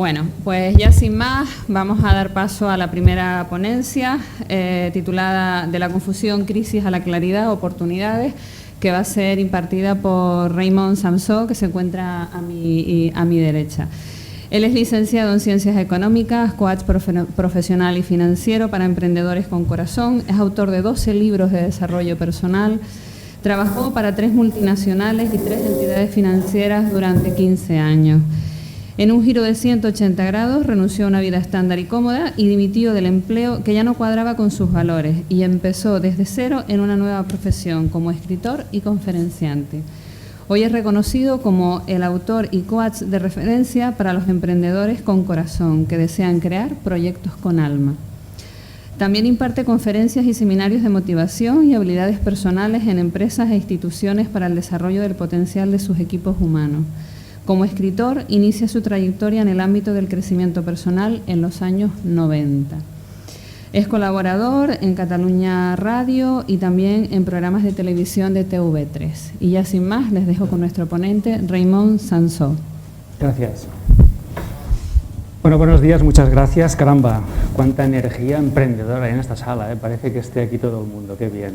Bueno, pues ya sin más, vamos a dar paso a la primera ponencia, titulada De la confusión, crisis a la claridad, oportunidades, que va a ser impartida por Raymond Samsó, que se encuentra a mi derecha. Él es licenciado en Ciencias Económicas, coach profesional y financiero para emprendedores con corazón, es autor de 12 libros de desarrollo personal, trabajó para 3 multinacionales y 3 entidades financieras durante 15 años. En un giro de 180 grados renunció a una vida estándar y cómoda y dimitió del empleo que ya no cuadraba con sus valores y empezó desde cero en una nueva profesión como escritor y conferenciante. Hoy es reconocido como el autor y coach de referencia para los emprendedores con corazón que desean crear proyectos con alma. También imparte conferencias y seminarios de motivación y habilidades personales en empresas e instituciones para el desarrollo del potencial de sus equipos humanos. Como escritor, inicia su trayectoria en el ámbito del crecimiento personal en los años 90. Es colaborador en Cataluña Radio y también en programas de televisión de TV3. Y ya sin más, les dejo con nuestro ponente, Raymond Samsó. Gracias. Bueno, buenos días, muchas gracias. Caramba, cuánta energía emprendedora hay en esta sala, ¿eh? Parece que esté aquí todo el mundo, qué bien.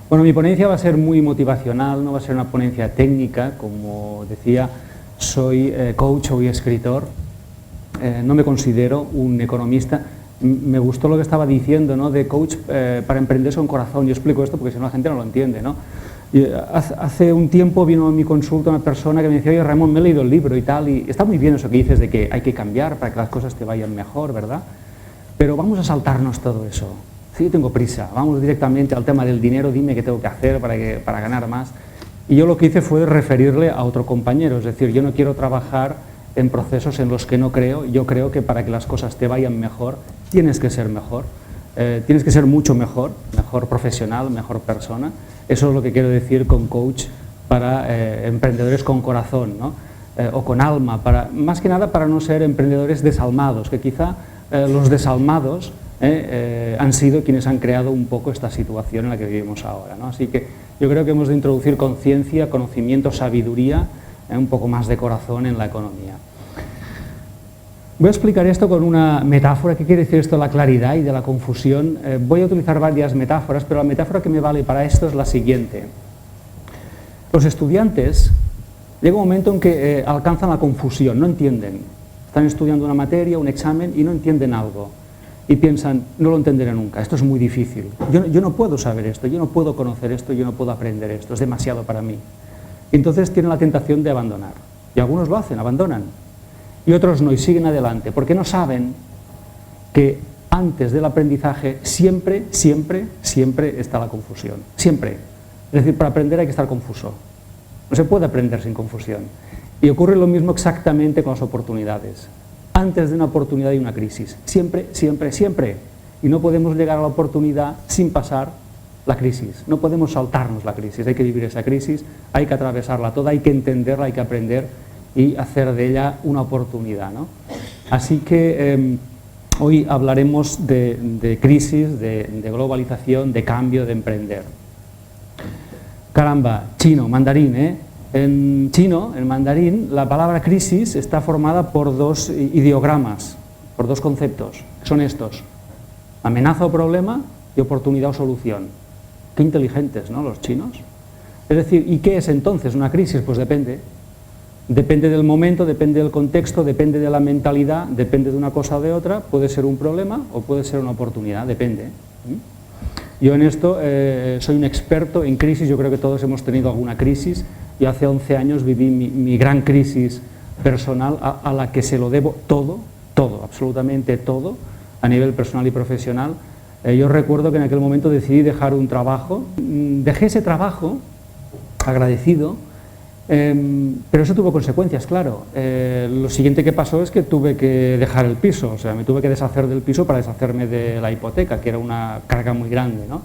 Bueno, mi ponencia va a ser muy motivacional, no va a ser una ponencia técnica, como decía, soy coach y escritor, no me considero un economista. Me gustó lo que estaba diciendo, ¿no? De coach para emprendedores con corazón. Yo explico esto porque si no la gente no lo entiende, ¿no? Hace un tiempo vino a mi consulta una persona que me decía, oye Ramón, me he leído el libro y tal, y está muy bien eso que dices de que hay que cambiar para que las cosas te vayan mejor, ¿verdad? Pero vamos a saltarnos todo eso. Sí, yo tengo prisa, vamos directamente al tema del dinero, dime qué tengo que hacer para ganar más. Y yo lo que hice fue referirle a otro compañero, es decir, yo no quiero trabajar en procesos en los que no creo. Yo creo que para que las cosas te vayan mejor, tienes que ser mejor, tienes que ser mucho mejor profesional, mejor persona. Eso es lo que quiero decir con coach para emprendedores con corazón, ¿no? O con alma, más que nada para no ser emprendedores desalmados, que quizá los desalmados han sido quienes han creado un poco esta situación en la que vivimos ahora, ¿no? Así que yo creo que hemos de introducir conciencia, conocimiento, sabiduría, un poco más de corazón en la economía. Voy a explicar esto con una metáfora. ¿Qué quiere decir esto de la claridad y de la confusión? Voy a utilizar varias metáforas, pero la metáfora que me vale para esto es la siguiente. Los estudiantes, llega un momento en que alcanzan la confusión, no entienden. Están estudiando una materia, un examen y no entienden algo. Y piensan, no lo entenderé nunca, esto es muy difícil. Yo no puedo saber esto, yo no puedo conocer esto, yo no puedo aprender esto, es demasiado para mí. Entonces tienen la tentación de abandonar. Y algunos lo hacen, abandonan. Y otros no, y siguen adelante, porque no saben que antes del aprendizaje siempre está la confusión. Siempre. Es decir, para aprender hay que estar confuso. No se puede aprender sin confusión. Y ocurre lo mismo exactamente con las oportunidades. Antes de una oportunidad hay una crisis. Siempre. Y no podemos llegar a la oportunidad sin pasar la crisis. No podemos saltarnos la crisis. Hay que vivir esa crisis, hay que atravesarla toda, hay que entenderla, hay que aprender y hacer de ella una oportunidad, ¿no? Así que hoy hablaremos de crisis, de globalización, de cambio, de emprender. Caramba, chino, mandarín, ¿eh? En chino, en mandarín, la palabra crisis está formada por 2 ideogramas, por 2 conceptos, que son estos: amenaza o problema y oportunidad o solución. Qué inteligentes, ¿no?, los chinos. Es decir, ¿y qué es entonces una crisis? Pues depende. Depende del momento, depende del contexto, depende de la mentalidad, depende de una cosa o de otra. Puede ser un problema o puede ser una oportunidad, depende. Yo en esto soy un experto en crisis. Yo creo que todos hemos tenido alguna crisis. Yo hace 11 años viví mi gran crisis personal a la que se lo debo todo, absolutamente todo, a nivel personal y profesional. Yo recuerdo que en aquel momento decidí dejar un trabajo. Dejé ese trabajo agradecido, pero eso tuvo consecuencias, claro. Lo siguiente que pasó es que tuve que dejar el piso, o sea, me tuve que deshacer del piso para deshacerme de la hipoteca, que era una carga muy grande, ¿no?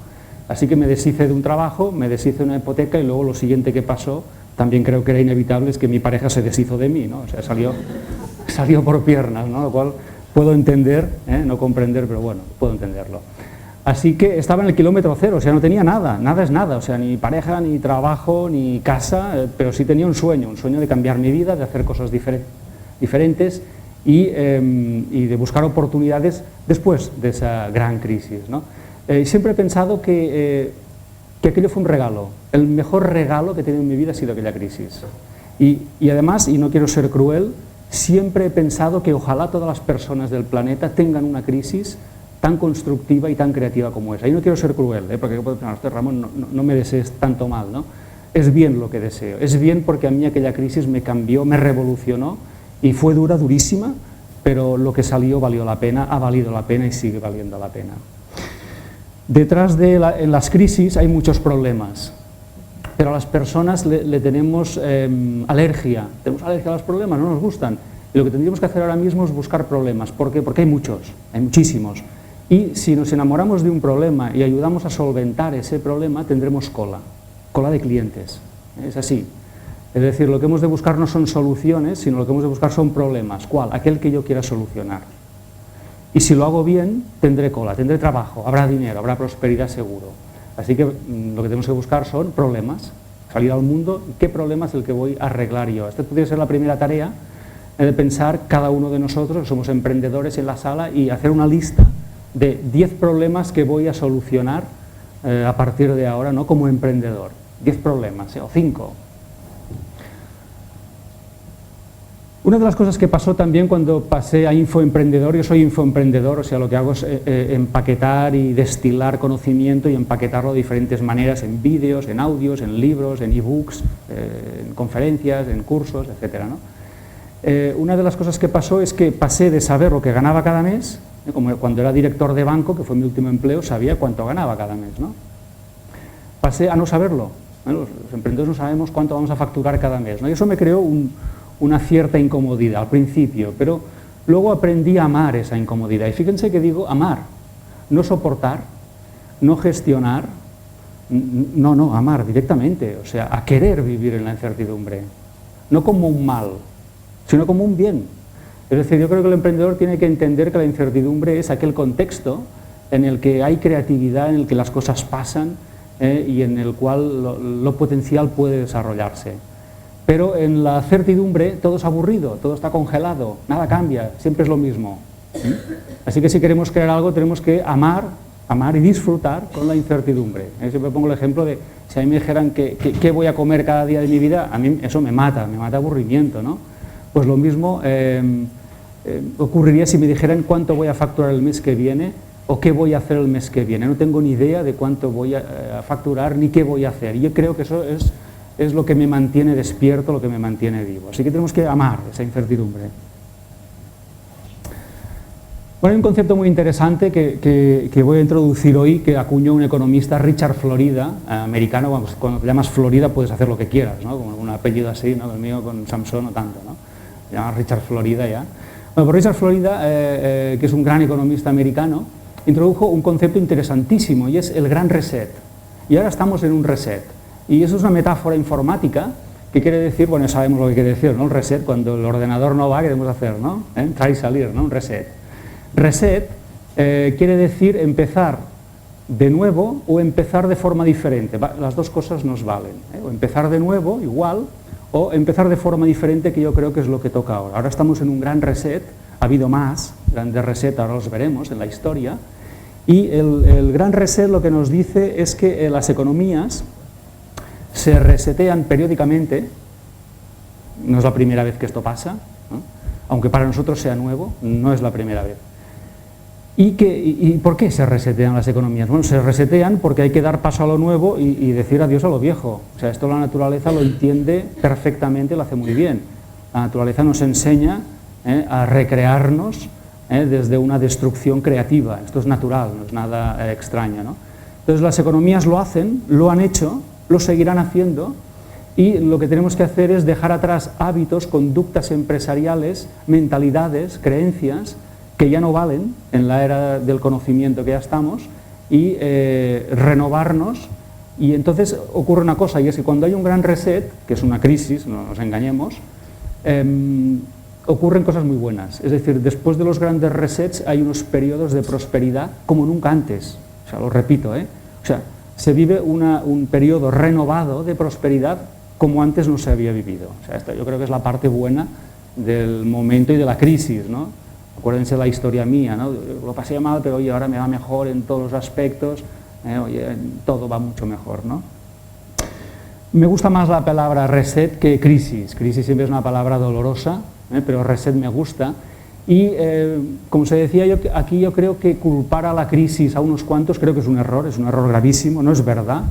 Así que me deshice de un trabajo, me deshice de una hipoteca y luego lo siguiente que pasó, también creo que era inevitable, es que mi pareja se deshizo de mí, ¿no? O sea, salió por piernas, ¿no? Lo cual puedo entender, no comprender, pero bueno, puedo entenderlo. Así que estaba en el kilómetro cero, o sea, no tenía nada es nada, o sea, ni pareja, ni trabajo, ni casa, pero sí tenía un sueño de cambiar mi vida, de hacer cosas diferentes y de buscar oportunidades después de esa gran crisis, ¿no? Siempre he pensado que aquello fue un regalo. El mejor regalo que he tenido en mi vida ha sido aquella crisis. Y además, y no quiero ser cruel, siempre he pensado que ojalá todas las personas del planeta tengan una crisis tan constructiva y tan creativa como esa. Y no quiero ser cruel, porque yo puedo pensar, Ramón, no me desees tanto mal, ¿no? Es bien lo que deseo, es bien porque a mí aquella crisis me cambió, me revolucionó y fue dura, durísima, pero lo que salió valió la pena, ha valido la pena y sigue valiendo la pena. Detrás de en las crisis hay muchos problemas, pero a las personas le tenemos alergia. Tenemos alergia a los problemas, no nos gustan. Y lo que tendríamos que hacer ahora mismo es buscar problemas. ¿Por qué? Porque hay muchos, hay muchísimos. Y si nos enamoramos de un problema y ayudamos a solventar ese problema, tendremos cola de clientes. Es así. Es decir, lo que hemos de buscar no son soluciones, sino lo que hemos de buscar son problemas. ¿Cuál? Aquel que yo quiera solucionar. Y si lo hago bien, tendré cola, tendré trabajo, habrá dinero, habrá prosperidad seguro. Así que lo que tenemos que buscar son problemas, salir al mundo, ¿qué problema es el que voy a arreglar yo? Esta podría ser la primera tarea de pensar cada uno de nosotros, que somos emprendedores en la sala, y hacer una lista de 10 problemas que voy a solucionar a partir de ahora, ¿no? Como emprendedor. 10 problemas, o 5. Una de las cosas que pasó también cuando pasé a infoemprendedor, yo soy infoemprendedor, o sea, lo que hago es empaquetar y destilar conocimiento y empaquetarlo de diferentes maneras, en vídeos, en audios, en libros, en ebooks, en conferencias, en cursos, etc., ¿no? Una de las cosas que pasó es que pasé de saber lo que ganaba cada mes, como cuando era director de banco, que fue mi último empleo, sabía cuánto ganaba cada mes, ¿no? Pasé a no saberlo. Los emprendedores no sabemos cuánto vamos a facturar cada mes, ¿no? Y eso me creó una cierta incomodidad al principio, pero luego aprendí a amar esa incomodidad. Y fíjense que digo amar, no soportar, no gestionar, no, amar directamente, o sea, a querer vivir en la incertidumbre, no como un mal, sino como un bien. Es decir, yo creo que el emprendedor tiene que entender que la incertidumbre es aquel contexto en el que hay creatividad, en el que las cosas pasan y en el cual lo potencial puede desarrollarse. Pero en la certidumbre todo es aburrido, todo está congelado, nada cambia, siempre es lo mismo. Así que si queremos crear algo tenemos que amar y disfrutar con la incertidumbre. Siempre pongo el ejemplo de, si a mí me dijeran qué voy a comer cada día de mi vida, a mí eso me mata aburrimiento, ¿no? Pues lo mismo ocurriría si me dijeran cuánto voy a facturar el mes que viene o qué voy a hacer el mes que viene. No tengo ni idea de cuánto voy a facturar ni qué voy a hacer. Y yo creo que eso es lo que me mantiene despierto, lo que me mantiene vivo. Así que tenemos que amar esa incertidumbre. Bueno, hay un concepto muy interesante que voy a introducir hoy, que acuñó un economista, Richard Florida, americano. Cuando te llamas Florida puedes hacer lo que quieras, ¿no? Como un apellido así, ¿no? El mío con Samson no tanto, ¿no? Se llama Richard Florida ya. Bueno, pues Richard Florida, que es un gran economista americano, introdujo un concepto interesantísimo y es el gran reset. Y ahora estamos en un reset. Y eso es una metáfora informática que quiere decir, bueno, sabemos lo que quiere decir, ¿no? El reset, cuando el ordenador no va, ¿qué debemos hacer, no? Entrar y salir, ¿no? Un reset. Reset quiere decir empezar de nuevo o empezar de forma diferente. Las dos cosas nos valen. O empezar de nuevo, igual, o empezar de forma diferente, que yo creo que es lo que toca ahora. Ahora estamos en un gran reset, ha habido más grandes reset, ahora los veremos en la historia. Y el gran reset lo que nos dice es que las economías se resetean periódicamente, no es la primera vez que esto pasa, ¿no? Aunque para nosotros sea nuevo, no es la primera vez. ¿Y por qué se resetean las economías? Bueno, se resetean porque hay que dar paso a lo nuevo y decir adiós a lo viejo. O sea, esto la naturaleza lo entiende perfectamente, lo hace muy bien. La naturaleza nos enseña a recrearnos desde una destrucción creativa. Esto es natural, no es nada extraño, ¿no? Entonces las economías lo hacen, lo han hecho, lo seguirán haciendo, y lo que tenemos que hacer es dejar atrás hábitos, conductas empresariales, mentalidades, creencias que ya no valen en la era del conocimiento que ya estamos, y renovarnos. Y entonces ocurre una cosa, y es que cuando hay un gran reset, que es una crisis, no nos engañemos, ocurren cosas muy buenas. Es decir, después de los grandes resets hay unos periodos de prosperidad como nunca antes. O sea, lo repito, o sea, se vive un periodo renovado de prosperidad como antes no se había vivido. O sea, esto yo creo que es la parte buena del momento y de la crisis, ¿no? Acuérdense de la historia mía, ¿no? Lo pasé mal, pero oye, ahora me va mejor en todos los aspectos, oye, todo va mucho mejor, ¿no? Me gusta más la palabra reset que crisis. Crisis siempre es una palabra dolorosa, pero reset me gusta. Y como se decía, aquí yo creo que culpar a la crisis a unos cuantos creo que es un error gravísimo, no es verdad,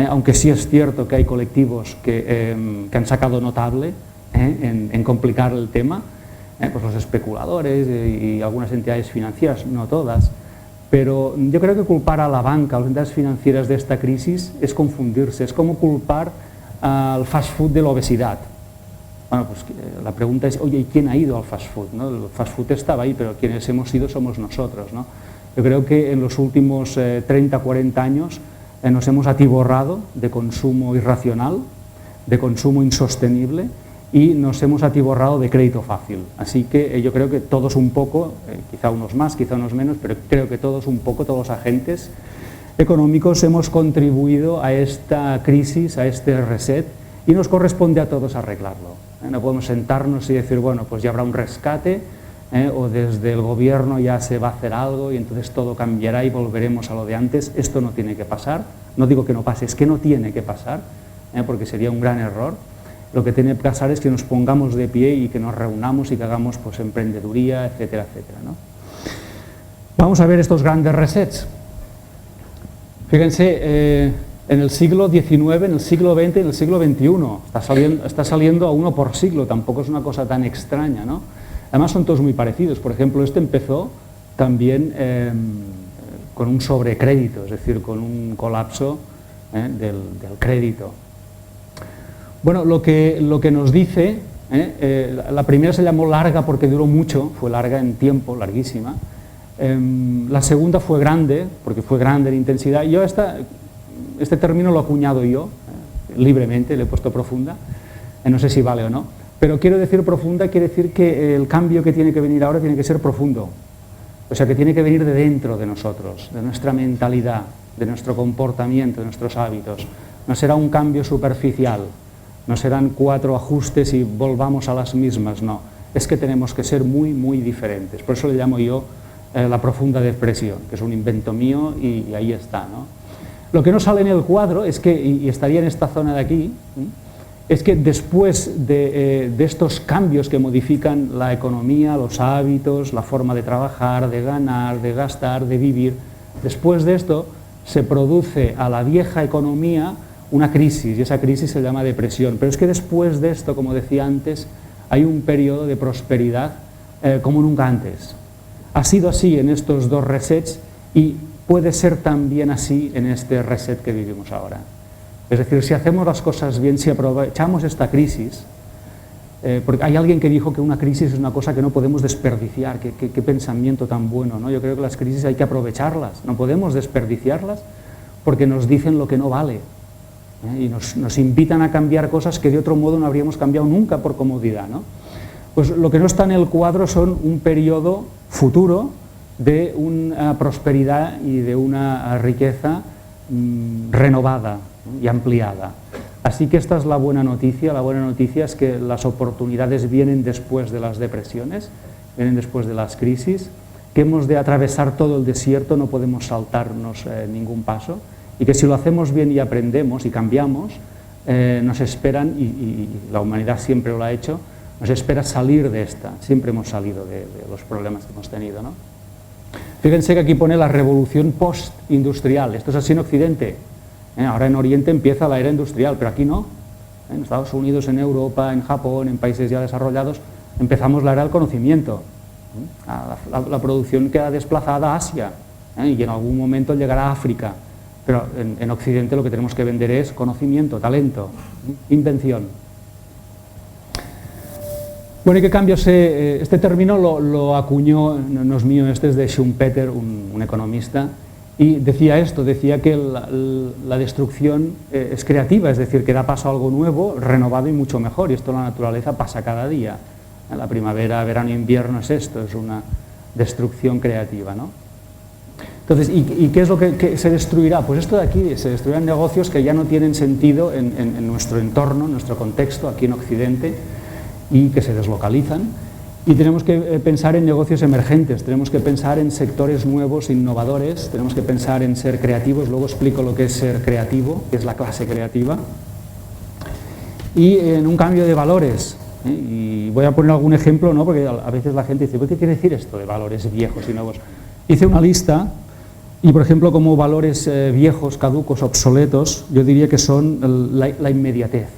aunque sí es cierto que hay colectivos que han sacado notable en complicar el tema, pues los especuladores y algunas entidades financieras, no todas, pero yo creo que culpar a la banca, a las entidades financieras de esta crisis es confundirse, es como culpar al fast food de la obesidad. Bueno, pues la pregunta es, oye, ¿y quién ha ido al fast food? ¿No? El fast food estaba ahí, pero quienes hemos ido somos nosotros, ¿no? Yo creo que en los últimos 30, 40 años nos hemos atiborrado de consumo irracional, de consumo insostenible y nos hemos atiborrado de crédito fácil. Así que yo creo que todos un poco, quizá unos más, quizá unos menos, pero creo que todos un poco, todos los agentes económicos hemos contribuido a esta crisis, a este reset, y nos corresponde a todos arreglarlo. No podemos sentarnos y decir, bueno, pues ya habrá un rescate, o desde el gobierno ya se va a hacer algo y entonces todo cambiará y volveremos a lo de antes. Esto no tiene que pasar. No digo que no pase, es que no tiene que pasar, porque sería un gran error. Lo que tiene que pasar es que nos pongamos de pie y que nos reunamos y que hagamos pues emprendeduría, etcétera, etcétera, ¿no? Vamos a ver estos grandes resets. Fíjense, en el siglo XIX, en el siglo XX y en el siglo XXI. Está saliendo a uno por siglo, tampoco es una cosa tan extraña, ¿no? Además son todos muy parecidos. Por ejemplo, este empezó también con un sobrecrédito, es decir, con un colapso del crédito. Bueno, lo que nos dice, la primera se llamó larga porque duró mucho, fue larga en tiempo, larguísima. La segunda fue grande, porque fue grande en intensidad. Yo este término lo he acuñado yo, libremente, le he puesto profunda, no sé si vale o no, pero quiero decir profunda, quiere decir que el cambio que tiene que venir ahora tiene que ser profundo, o sea que tiene que venir de dentro de nosotros, de nuestra mentalidad, de nuestro comportamiento, de nuestros hábitos. No será un cambio superficial, no serán 4 ajustes y volvamos a las mismas, no, es que tenemos que ser muy, muy diferentes, por eso le llamo yo la profunda depresión, que es un invento mío y ahí está, ¿no? Lo que no sale en el cuadro es que, y estaría en esta zona de aquí, es que después de estos cambios que modifican la economía, los hábitos, la forma de trabajar, de ganar, de gastar, de vivir, después de esto se produce a la vieja economía una crisis, y esa crisis se llama depresión. Pero es que después de esto, como decía antes, hay un periodo de prosperidad como nunca antes. Ha sido así en estos dos resets y puede ser también así en este reset que vivimos ahora. Es decir, si hacemos las cosas bien, si aprovechamos esta crisis, porque hay alguien que dijo que una crisis es una cosa que no podemos desperdiciar, qué pensamiento tan bueno, ¿no? Yo creo que las crisis hay que aprovecharlas, no podemos desperdiciarlas porque nos dicen lo que no vale, y nos invitan a cambiar cosas que de otro modo no habríamos cambiado nunca por comodidad, ¿no? Pues lo que no está en el cuadro son un periodo futuro de una prosperidad y de una riqueza renovada y ampliada. Así que esta es la buena noticia. La buena noticia es que las oportunidades vienen después de las depresiones, vienen después de las crisis, que hemos de atravesar todo el desierto, no podemos saltarnos ningún paso, y que si lo hacemos bien y aprendemos y cambiamos, nos esperan, y la humanidad siempre lo ha hecho, nos espera salir de esta. Siempre hemos salido de los problemas que hemos tenido, ¿no? Fíjense que aquí pone la revolución postindustrial. Esto es así en Occidente. Ahora en Oriente empieza la era industrial, pero aquí no. En Estados Unidos, en Europa, en Japón, en países ya desarrollados, empezamos la era del conocimiento. La producción queda desplazada a Asia, y en algún momento llegará a África. Pero en Occidente lo que tenemos que vender es conocimiento, talento, invención. Bueno, ¿y qué cambios? Este término lo acuñó, no es mío, este es de Schumpeter, un economista, y decía esto, decía que la destrucción es creativa, es decir, que da paso a algo nuevo, renovado y mucho mejor, y esto en la naturaleza pasa cada día. La primavera, verano e invierno es esto, es una destrucción creativa, ¿no? Entonces, ¿y qué es lo que se destruirá? Pues esto de aquí, se destruirán negocios que ya no tienen sentido en nuestro entorno, en nuestro contexto, aquí en Occidente, y que se deslocalizan. Y tenemos que pensar en negocios emergentes, tenemos que pensar en sectores nuevos, innovadores, tenemos que pensar en ser creativos. Luego explico lo que es ser creativo, que es la clase creativa. Y en un cambio de valores. Y voy a poner algún ejemplo, ¿no? Porque a veces la gente dice, ¿qué quiere decir esto de valores viejos y nuevos? Hice una lista y, por ejemplo, como valores viejos, caducos, obsoletos, yo diría que son la inmediatez.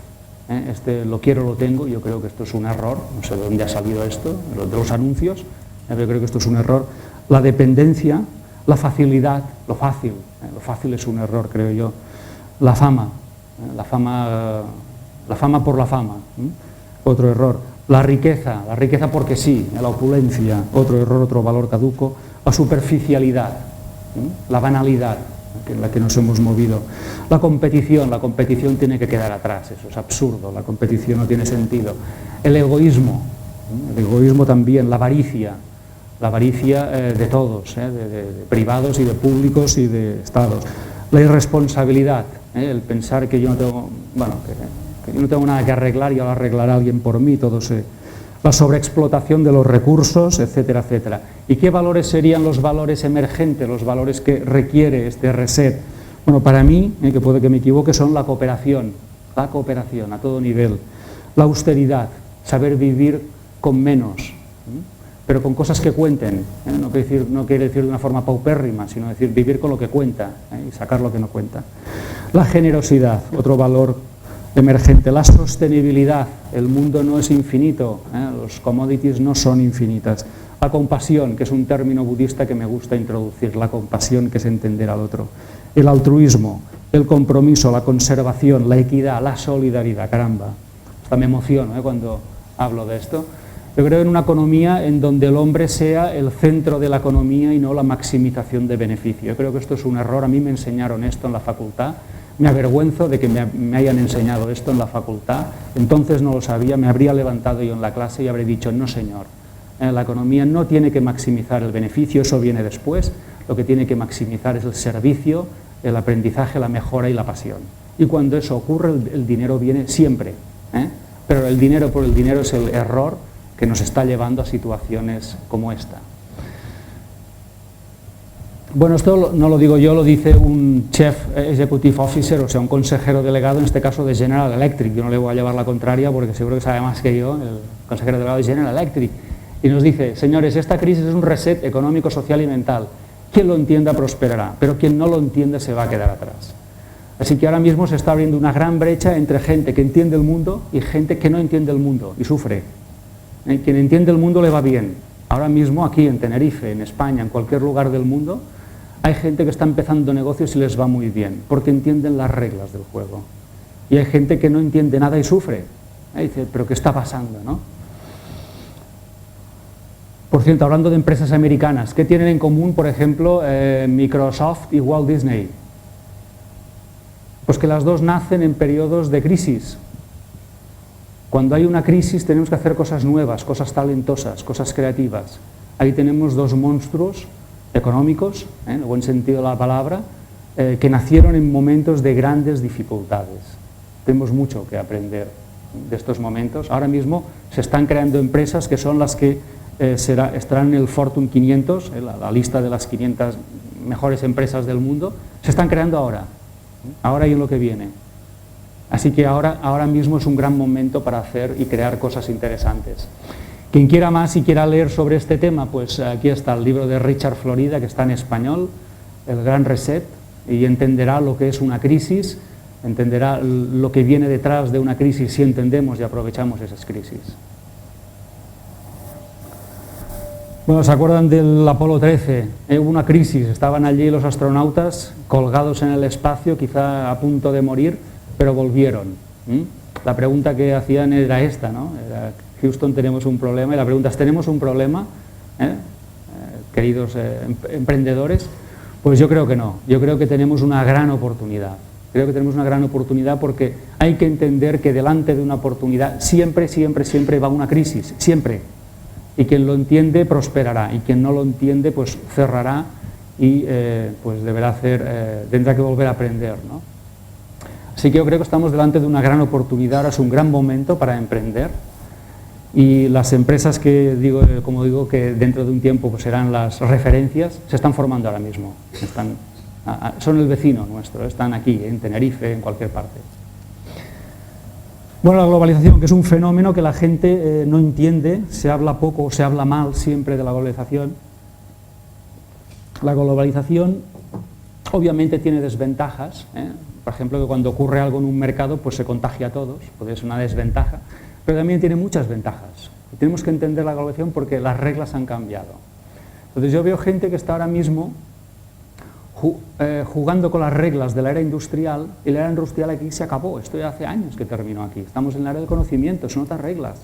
Lo quiero, lo tengo. Yo creo que esto es un error, no sé de dónde ha salido esto, de los anuncios, pero creo que esto es un error. La dependencia, la facilidad, lo fácil es un error, creo yo. La fama por la fama, otro error. La riqueza porque sí, la opulencia, otro error, otro valor caduco. La superficialidad, la banalidad en la que nos hemos movido. La competición tiene que quedar atrás, eso es absurdo, la competición no tiene sentido. El egoísmo también, la avaricia de todos, de privados y de públicos y de estados. La irresponsabilidad, el pensar que yo no tengo, que yo no tengo nada que arreglar y ahora arreglará alguien por mí, la sobreexplotación de los recursos, etcétera, etcétera. ¿Y qué valores serían los valores emergentes, los valores que requiere este reset? Bueno, para mí, que puede que me equivoque, son la cooperación a todo nivel, la austeridad, saber vivir con menos, pero con cosas que cuenten, no quiere decir de una forma paupérrima, sino decir vivir con lo que cuenta y sacar lo que no cuenta. La generosidad, otro valor emergente. La sostenibilidad, el mundo no es infinito, los commodities no son infinitas. La compasión, que es un término budista que me gusta introducir, la compasión, que es entender al otro. El altruismo, el compromiso, la conservación, la equidad, la solidaridad, caramba. Hasta me emociono cuando hablo de esto. Yo creo en una economía en donde el hombre sea el centro de la economía y no la maximización de beneficio. Yo creo que esto es un error, a mí me enseñaron esto en la facultad. Me avergüenzo de que me hayan enseñado esto en la facultad, entonces no lo sabía, me habría levantado yo en la clase y habría dicho, no señor, la economía no tiene que maximizar el beneficio, eso viene después, lo que tiene que maximizar es el servicio, el aprendizaje, la mejora y la pasión. Y cuando eso ocurre, el dinero viene siempre, pero el dinero por el dinero es el error que nos está llevando a situaciones como esta. Bueno, esto no lo digo yo, lo dice un Chief Executive Officer, o sea, un consejero delegado, en este caso de General Electric. Yo no le voy a llevar la contraria porque seguro que sabe más que yo, el consejero delegado de General Electric. Y nos dice, señores, esta crisis es un reset económico, social y mental. Quien lo entienda prosperará, pero quien no lo entiende se va a quedar atrás. Así que ahora mismo se está abriendo una gran brecha entre gente que entiende el mundo y gente que no entiende el mundo y sufre. Quien entiende el mundo le va bien. Ahora mismo aquí en Tenerife, en España, en cualquier lugar del mundo, hay gente que está empezando negocios y les va muy bien, porque entienden las reglas del juego. Y hay gente que no entiende nada y sufre. Dice, ¿pero qué está pasando, no? Por cierto, hablando de empresas americanas, ¿qué tienen en común, por ejemplo, Microsoft y Walt Disney? Pues que las dos nacen en periodos de crisis. Cuando hay una crisis tenemos que hacer cosas nuevas, cosas talentosas, cosas creativas. Ahí tenemos dos monstruos económicos, en el buen sentido de la palabra, que nacieron en momentos de grandes dificultades. Tenemos mucho que aprender de estos momentos. Ahora mismo se están creando empresas que son las que estarán en el Fortune 500, la lista de las 500 mejores empresas del mundo, se están creando ahora y en lo que viene. Así que ahora mismo es un gran momento para hacer y crear cosas interesantes. Quien quiera más y quiera leer sobre este tema, pues aquí está el libro de Richard Florida, que está en español, El Gran Reset, y entenderá lo que es una crisis, entenderá lo que viene detrás de una crisis si entendemos y aprovechamos esas crisis. Bueno, ¿se acuerdan del Apolo 13? Hubo una crisis, estaban allí los astronautas colgados en el espacio, quizá a punto de morir, pero volvieron. La pregunta que hacían era esta, ¿no? Houston, tenemos un problema, y la pregunta es, ¿tenemos un problema? Queridos emprendedores, pues yo creo que no, yo creo que tenemos una gran oportunidad. Creo que tenemos una gran oportunidad porque hay que entender que delante de una oportunidad siempre va una crisis, siempre. Y quien lo entiende prosperará, y quien no lo entiende pues cerrará y pues tendrá que volver a aprender, ¿no? Así que yo creo que estamos delante de una gran oportunidad, ahora es un gran momento para emprender. y las empresas que digo, como digo, que dentro de un tiempo pues serán las referencias, se están formando ahora mismo. Son el vecino nuestro, están aquí, en Tenerife, en cualquier parte. Bueno, la globalización, que es un fenómeno que la gente no entiende, se habla poco o se habla mal siempre de la globalización. La globalización obviamente tiene desventajas, por ejemplo, que cuando ocurre algo en un mercado pues se contagia a todos, puede ser una desventaja, pero también tiene muchas ventajas. Y tenemos que entender la globalización porque las reglas han cambiado. Entonces yo veo gente que está ahora mismo jugando con las reglas de la era industrial, y la era industrial aquí se acabó, esto ya hace años que terminó aquí, estamos en la era del conocimiento, son otras reglas.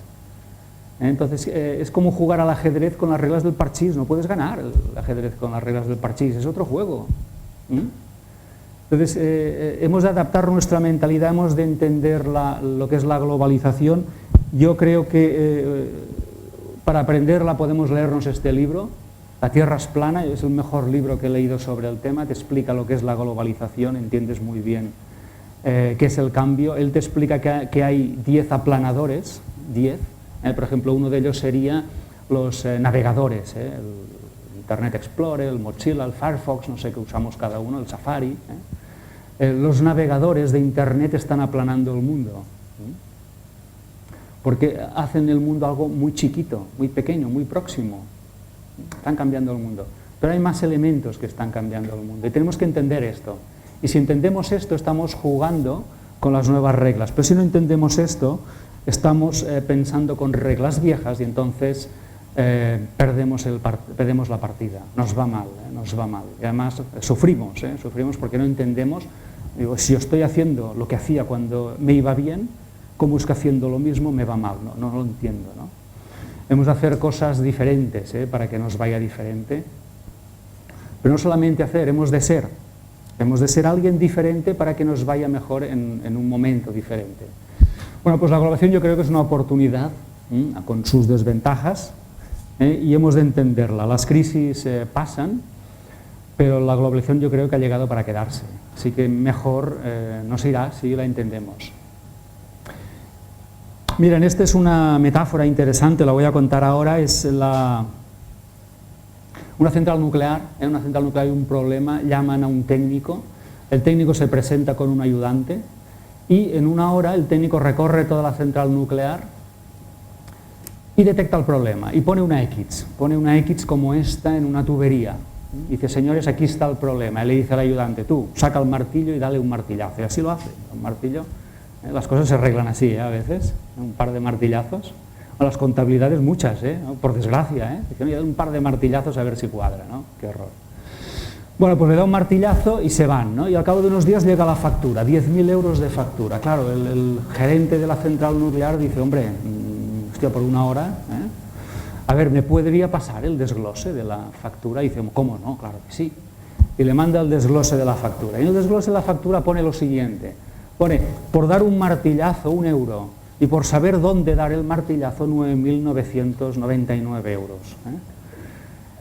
Entonces es como jugar al ajedrez con las reglas del parchís, no puedes ganar el ajedrez con las reglas del parchís, es otro juego. Entonces hemos de adaptar nuestra mentalidad, hemos de entender lo que es la globalización. Yo creo que para aprenderla podemos leernos este libro, La Tierra es plana, es el mejor libro que he leído sobre el tema, te explica lo que es la globalización, entiendes muy bien qué es el cambio. Él te explica que hay 10 aplanadores, 10, por ejemplo uno de ellos sería los navegadores, el Internet Explorer, el Mozilla, el Firefox, no sé qué usamos cada uno, el Safari. Los navegadores de Internet están aplanando el mundo, porque hacen el mundo algo muy chiquito, muy pequeño, muy próximo. Están cambiando el mundo, pero hay más elementos que están cambiando el mundo y tenemos que entender esto. Y si entendemos esto, estamos jugando con las nuevas reglas, pero si no entendemos esto, estamos pensando con reglas viejas y entonces perdemos la partida, nos va mal, nos va mal. Y además sufrimos porque no entendemos. Digo, si yo estoy haciendo lo que hacía cuando me iba bien, ¿cómo es que haciendo lo mismo me va mal? No lo entiendo, ¿no? Hemos de hacer cosas diferentes para que nos vaya diferente. Pero no solamente hacer, hemos de ser alguien diferente para que nos vaya mejor en un momento diferente. Bueno, pues la globalización yo creo que es una oportunidad con sus desventajas y hemos de entenderla. Las crisis pasan, pero la globalización yo creo que ha llegado para quedarse. Así que mejor nos irá si la entendemos. Miren, esta es una metáfora interesante, la voy a contar ahora, es una central nuclear, en una central nuclear hay un problema, llaman a un técnico, el técnico se presenta con un ayudante y en una hora el técnico recorre toda la central nuclear y detecta el problema y pone una X como esta en una tubería. Dice, señores, aquí está el problema, y le dice al ayudante, tú, saca el martillo y dale un martillazo, y así lo hace, un martillo. Las cosas se arreglan así, a veces, un par de martillazos. O las contabilidades muchas, por desgracia. Dicen, un par de martillazos a ver si cuadra, ¿no? Qué horror. Bueno, pues le da un martillazo y se van, ¿no? Y al cabo de unos días llega la factura, 10.000 euros de factura. Claro, el gerente de la central nuclear dice, hombre, hostia, por una hora, a ver, ¿me podría pasar el desglose de la factura? Y dice, ¿cómo no? Claro que sí. Y le manda el desglose de la factura. Y en el desglose de la factura pone lo siguiente. Pone, por dar un martillazo, 1 euro, y por saber dónde dar el martillazo, 9.999 euros.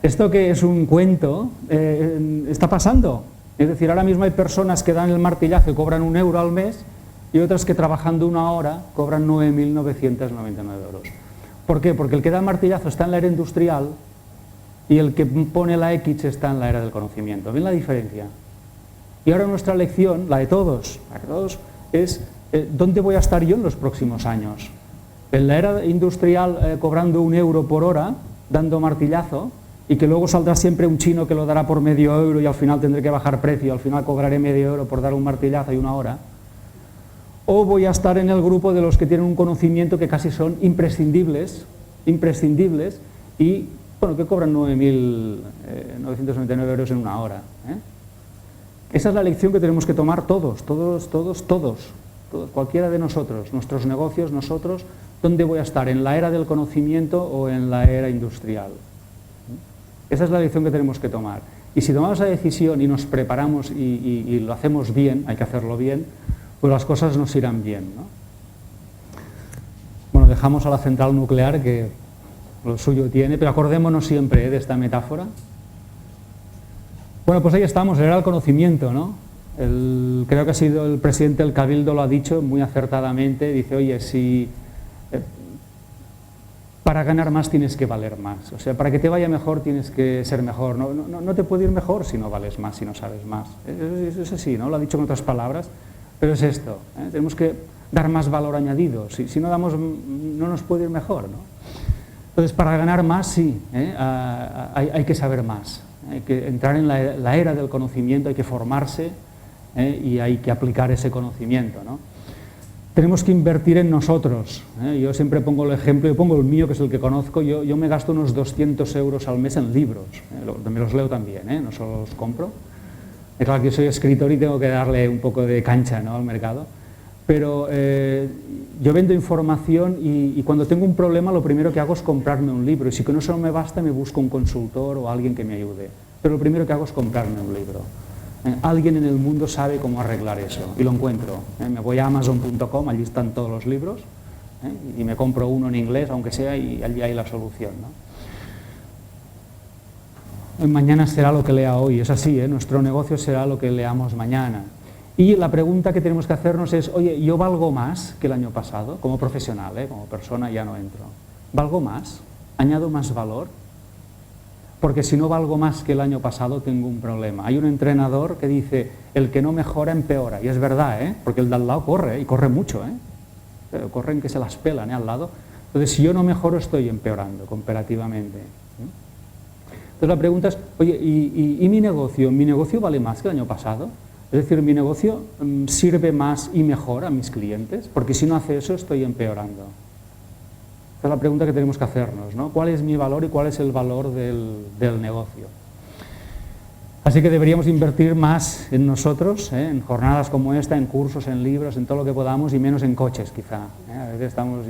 Esto que es un cuento, está pasando. Es decir, ahora mismo hay personas que dan el martillazo y cobran 1 euro al mes, y otras que trabajando 1 hora cobran 9.999 euros. ¿Por qué? Porque el que da el martillazo está en la era industrial y el que pone la X está en la era del conocimiento. ¿Ven la diferencia? Y ahora nuestra lección, la de todos, es ¿dónde voy a estar yo en los próximos años? En la era industrial cobrando 1 euro por hora, dando martillazo, y que luego saldrá siempre un chino que lo dará por medio euro y al final tendré que bajar precio, al final cobraré medio euro por dar un martillazo y 1 hora. O voy a estar en el grupo de los que tienen un conocimiento que casi son imprescindibles y bueno, que cobran 9.999 euros en 1 hora. Esa es la lección que tenemos que tomar todos, cualquiera de nosotros, nuestros negocios, nosotros, ¿dónde voy a estar? ¿En la era del conocimiento o en la era industrial? Esa es la lección que tenemos que tomar. Y si tomamos esa decisión y nos preparamos y lo hacemos bien, hay que hacerlo bien, pues las cosas nos irán bien, ¿no? Bueno, dejamos a la central nuclear que lo suyo tiene, pero acordémonos siempre de esta metáfora. Bueno, pues ahí estamos, era el conocimiento, ¿no? Creo que ha sido el presidente del Cabildo, lo ha dicho muy acertadamente, dice, oye, si para ganar más tienes que valer más. O sea, para que te vaya mejor tienes que ser mejor. No te puede ir mejor si no vales más, si no sabes más. Es así, ¿no? Lo ha dicho con otras palabras, pero es esto. Tenemos que dar más valor añadido. Si no damos, no nos puede ir mejor, ¿no? Entonces, para ganar más, sí, hay que saber más. Hay que entrar en la era del conocimiento, hay que formarse y hay que aplicar ese conocimiento, ¿no? Tenemos que invertir en nosotros. Yo siempre pongo el ejemplo, yo pongo el mío, que es el que conozco. Yo me gasto unos 200 euros al mes en libros. Me los leo también, no solo los compro. Claro que yo soy escritor y tengo que darle un poco de cancha, ¿no?, al mercado. Pero yo vendo información y cuando tengo un problema lo primero que hago es comprarme un libro. Y si con eso no me basta, me busco un consultor o alguien que me ayude. Pero lo primero que hago es comprarme un libro. Alguien en el mundo sabe cómo arreglar eso y lo encuentro. Me voy a Amazon.com, allí están todos los libros y me compro uno en inglés, aunque sea, y allí hay la solución, ¿no? Mañana será lo que lea hoy, es así, nuestro negocio será lo que leamos mañana. Y la pregunta que tenemos que hacernos es, oye, ¿yo valgo más que el año pasado? Como profesional, como persona ya no entro. ¿Valgo más? ¿Añado más valor? Porque si no valgo más que el año pasado tengo un problema. Hay un entrenador que dice, el que no mejora empeora, y es verdad, porque el de al lado corre, y corre mucho, corren que se las pelan al lado. Entonces, si yo no mejoro, estoy empeorando comparativamente. Entonces la pregunta es, oye, ¿y mi negocio? ¿Mi negocio vale más que el año pasado? Es decir, ¿mi negocio sirve más y mejor a mis clientes? Porque si no hace eso, estoy empeorando. Esta es la pregunta que tenemos que hacernos, ¿no? ¿Cuál es mi valor y cuál es el valor del negocio? Así que deberíamos invertir más en nosotros, en jornadas como esta, en cursos, en libros, en todo lo que podamos y menos en coches quizá. A veces estamos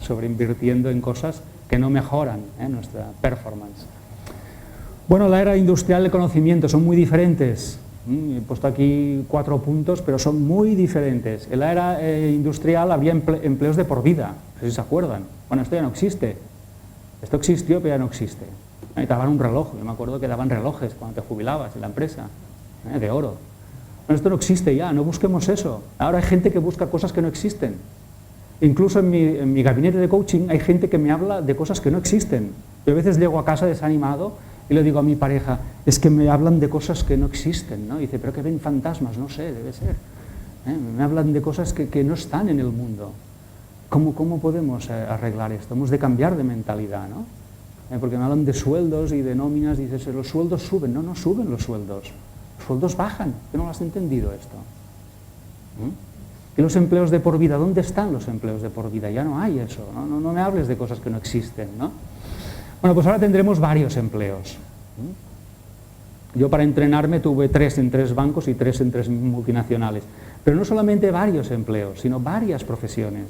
sobreinvirtiendo en cosas que no mejoran nuestra performance. Bueno, la era industrial del conocimiento son muy diferentes. He puesto aquí 4 puntos, pero son muy diferentes. En la era industrial había empleos de por vida, no sé si se acuerdan. Bueno, esto ya no existe. Esto existió, pero ya no existe. Te daban un reloj, yo me acuerdo que daban relojes cuando te jubilabas en la empresa, de oro. Bueno, esto no existe ya, no busquemos eso. Ahora hay gente que busca cosas que no existen. Incluso en mi gabinete de coaching hay gente que me habla de cosas que no existen. Yo a veces llego a casa desanimado y le digo a mi pareja, es que me hablan de cosas que no existen, ¿no? Y dice, pero que ven fantasmas, no sé, debe ser. Me hablan de cosas que no están en el mundo. ¿Cómo podemos arreglar esto? Hemos de cambiar de mentalidad, ¿no? Porque me hablan de sueldos y de nóminas, y dices, los sueldos suben. No suben los sueldos bajan. ¿Qué no lo has entendido esto? ¿Y los empleos de por vida? ¿Dónde están los empleos de por vida? Ya no hay eso, ¿no? No me hables de cosas que no existen, ¿no? Bueno, pues ahora tendremos varios empleos. Yo para entrenarme tuve 3 en 3 bancos y 3 en 3 multinacionales. Pero no solamente varios empleos, sino varias profesiones.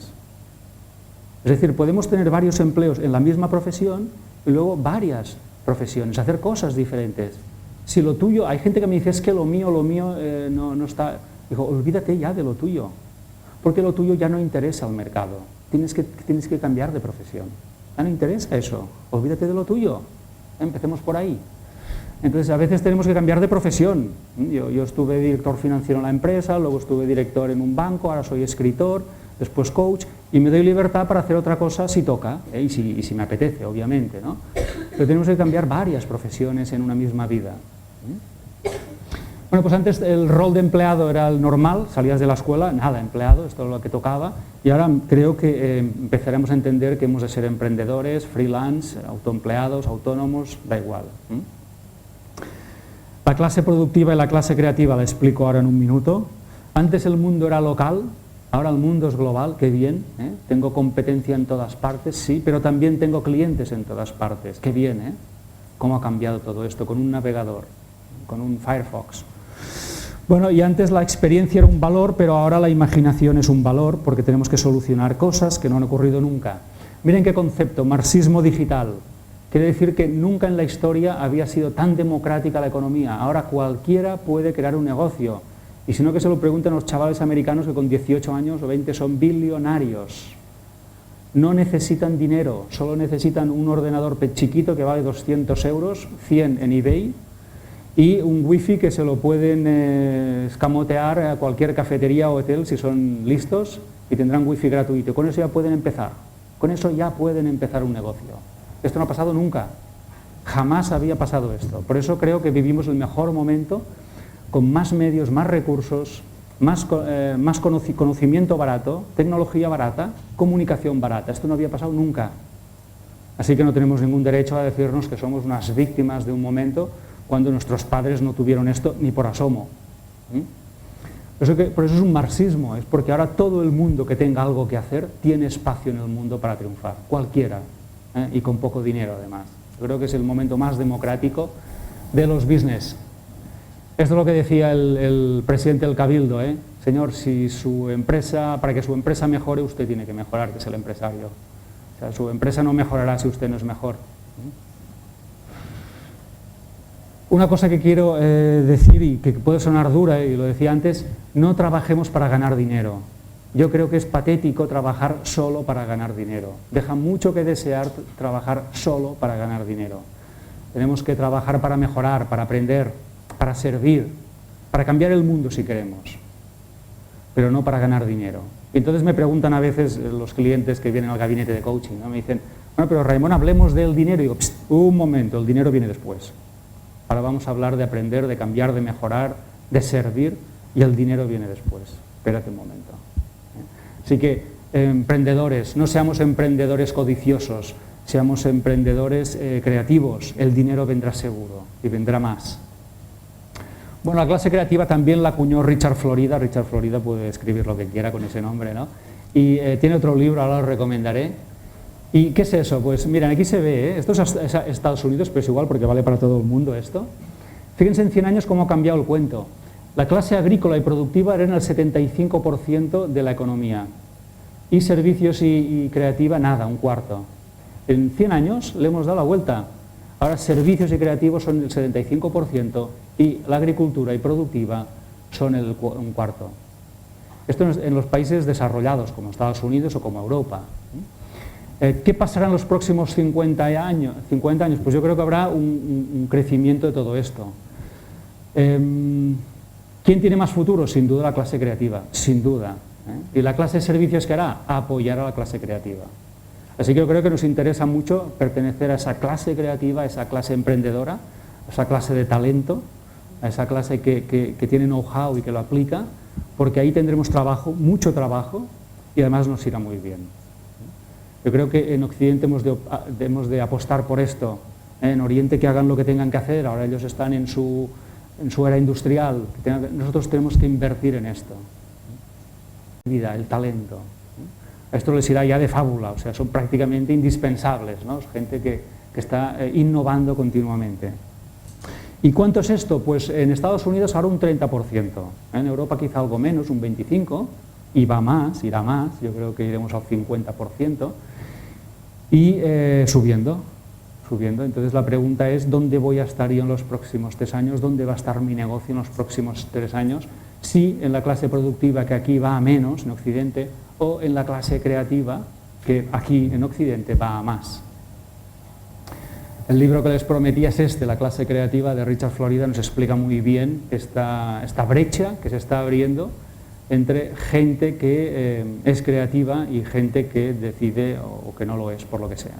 Es decir, podemos tener varios empleos en la misma profesión y luego varias profesiones, hacer cosas diferentes. Si lo tuyo, hay gente que me dice, es que lo mío no está... Digo, olvídate ya de lo tuyo, porque lo tuyo ya no interesa al mercado. Tienes que cambiar de profesión. Ya no interesa eso, olvídate de lo tuyo. Empecemos por ahí. Entonces, a veces tenemos que cambiar de profesión. Yo estuve director financiero en la empresa, luego estuve director en un banco, ahora soy escritor, después coach, y me doy libertad para hacer otra cosa si toca, y si me apetece, obviamente, ¿no? Pero tenemos que cambiar varias profesiones en una misma vida. Bueno, pues antes el rol de empleado era el normal, salías de la escuela, nada, empleado, esto es lo que tocaba, y ahora creo que empezaremos a entender que hemos de ser emprendedores, freelance, autoempleados, autónomos, da igual. La clase productiva y la clase creativa la explico ahora en un minuto. Antes el mundo era local, ahora el mundo es global, qué bien, ¿eh? Tengo competencia en todas partes, sí, pero también tengo clientes en todas partes, qué bien, ¿eh? ¿Cómo ha cambiado todo esto? Con un navegador, con un Firefox. Bueno, y antes la experiencia era un valor, pero ahora la imaginación es un valor, porque tenemos que solucionar cosas que no han ocurrido nunca. Miren qué concepto, marxismo digital. Quiere decir que nunca en la historia había sido tan democrática la economía. Ahora cualquiera puede crear un negocio. Y si no, que se lo pregunten a los chavales americanos que con 18 años o 20 son billonarios. No necesitan dinero, solo necesitan un ordenador chiquito que vale 200 euros, 100 en eBay, y un wifi que se lo pueden escamotear a cualquier cafetería o hotel si son listos y tendrán wifi gratuito. Con eso ya pueden empezar. Con eso ya pueden empezar un negocio. Esto no ha pasado nunca. Jamás había pasado esto. Por eso creo que vivimos el mejor momento, con más medios, más recursos, más conocimiento barato, tecnología barata, comunicación barata. Esto no había pasado nunca. Así que no tenemos ningún derecho a decirnos que somos unas víctimas de un momento cuando nuestros padres no tuvieron esto ni por asomo. Por eso es un marxismo, es porque ahora todo el mundo que tenga algo que hacer tiene espacio en el mundo para triunfar, cualquiera, y con poco dinero además. Yo creo que es el momento más democrático de los business. Esto es lo que decía el presidente del Cabildo, señor, si su empresa, para que su empresa mejore, usted tiene que mejorar, que es el empresario. O sea, su empresa no mejorará si usted no es mejor. Una cosa que quiero decir y que puede sonar dura, y lo decía antes, no trabajemos para ganar dinero. Yo creo que es patético trabajar solo para ganar dinero. Deja mucho que desear trabajar solo para ganar dinero. Tenemos que trabajar para mejorar, para aprender, para servir, para cambiar el mundo si queremos, pero no para ganar dinero. Y entonces me preguntan a veces los clientes que vienen al gabinete de coaching, ¿no? Me dicen, bueno, pero Raimon, hablemos del dinero. Y digo, un momento, el dinero viene después. Ahora vamos a hablar de aprender, de cambiar, de mejorar, de servir, y el dinero viene después. Espérate un momento. Así que, emprendedores, no seamos emprendedores codiciosos, seamos emprendedores creativos. El dinero vendrá seguro y vendrá más. Bueno, la clase creativa también la acuñó Richard Florida. Richard Florida puede escribir lo que quiera con ese nombre, ¿no? Y tiene otro libro, ahora lo recomendaré. ¿Y qué es eso? Pues miren, aquí se ve, esto es Estados Unidos, pero es igual porque vale para todo el mundo esto. Fíjense en 100 años cómo ha cambiado el cuento. La clase agrícola y productiva era el 75% de la economía. Y servicios y creativa, nada, un cuarto. En 100 años le hemos dado la vuelta. Ahora servicios y creativos son el 75% y la agricultura y productiva son un cuarto. Esto en los países desarrollados como Estados Unidos o como Europa. ¿Qué pasará en los próximos 50 años? Pues yo creo que habrá un crecimiento de todo esto. ¿Quién tiene más futuro? Sin duda la clase creativa, sin duda. ¿Y la clase de servicios qué hará? Apoyar a la clase creativa. Así que yo creo que nos interesa mucho pertenecer a esa clase creativa, a esa clase emprendedora, a esa clase de talento, a esa clase que tiene know-how y que lo aplica, porque ahí tendremos trabajo, mucho trabajo, y además nos irá muy bien. Yo creo que en Occidente hemos de apostar por esto, en Oriente que hagan lo que tengan que hacer, ahora ellos están en su era industrial, nosotros tenemos que invertir en esto. El talento. A esto les irá ya de fábula, o sea, son prácticamente indispensables, ¿no? Es gente que está innovando continuamente. ¿Y cuánto es esto? Pues en Estados Unidos ahora un 30%, en Europa quizá algo menos, un 25%, y va más, irá más, yo creo que iremos al 50%, y subiendo. Entonces la pregunta es, ¿dónde voy a estar yo en los próximos 3 años? ¿Dónde va a estar mi negocio en los próximos 3 años? Si en la clase productiva, que aquí va a menos, en Occidente, o en la clase creativa, que aquí en Occidente va a más. El libro que les prometía es La clase creativa, de Richard Florida, nos explica muy bien esta brecha que se está abriendo entre gente que es creativa y gente que decide o que no lo es, por lo que sea.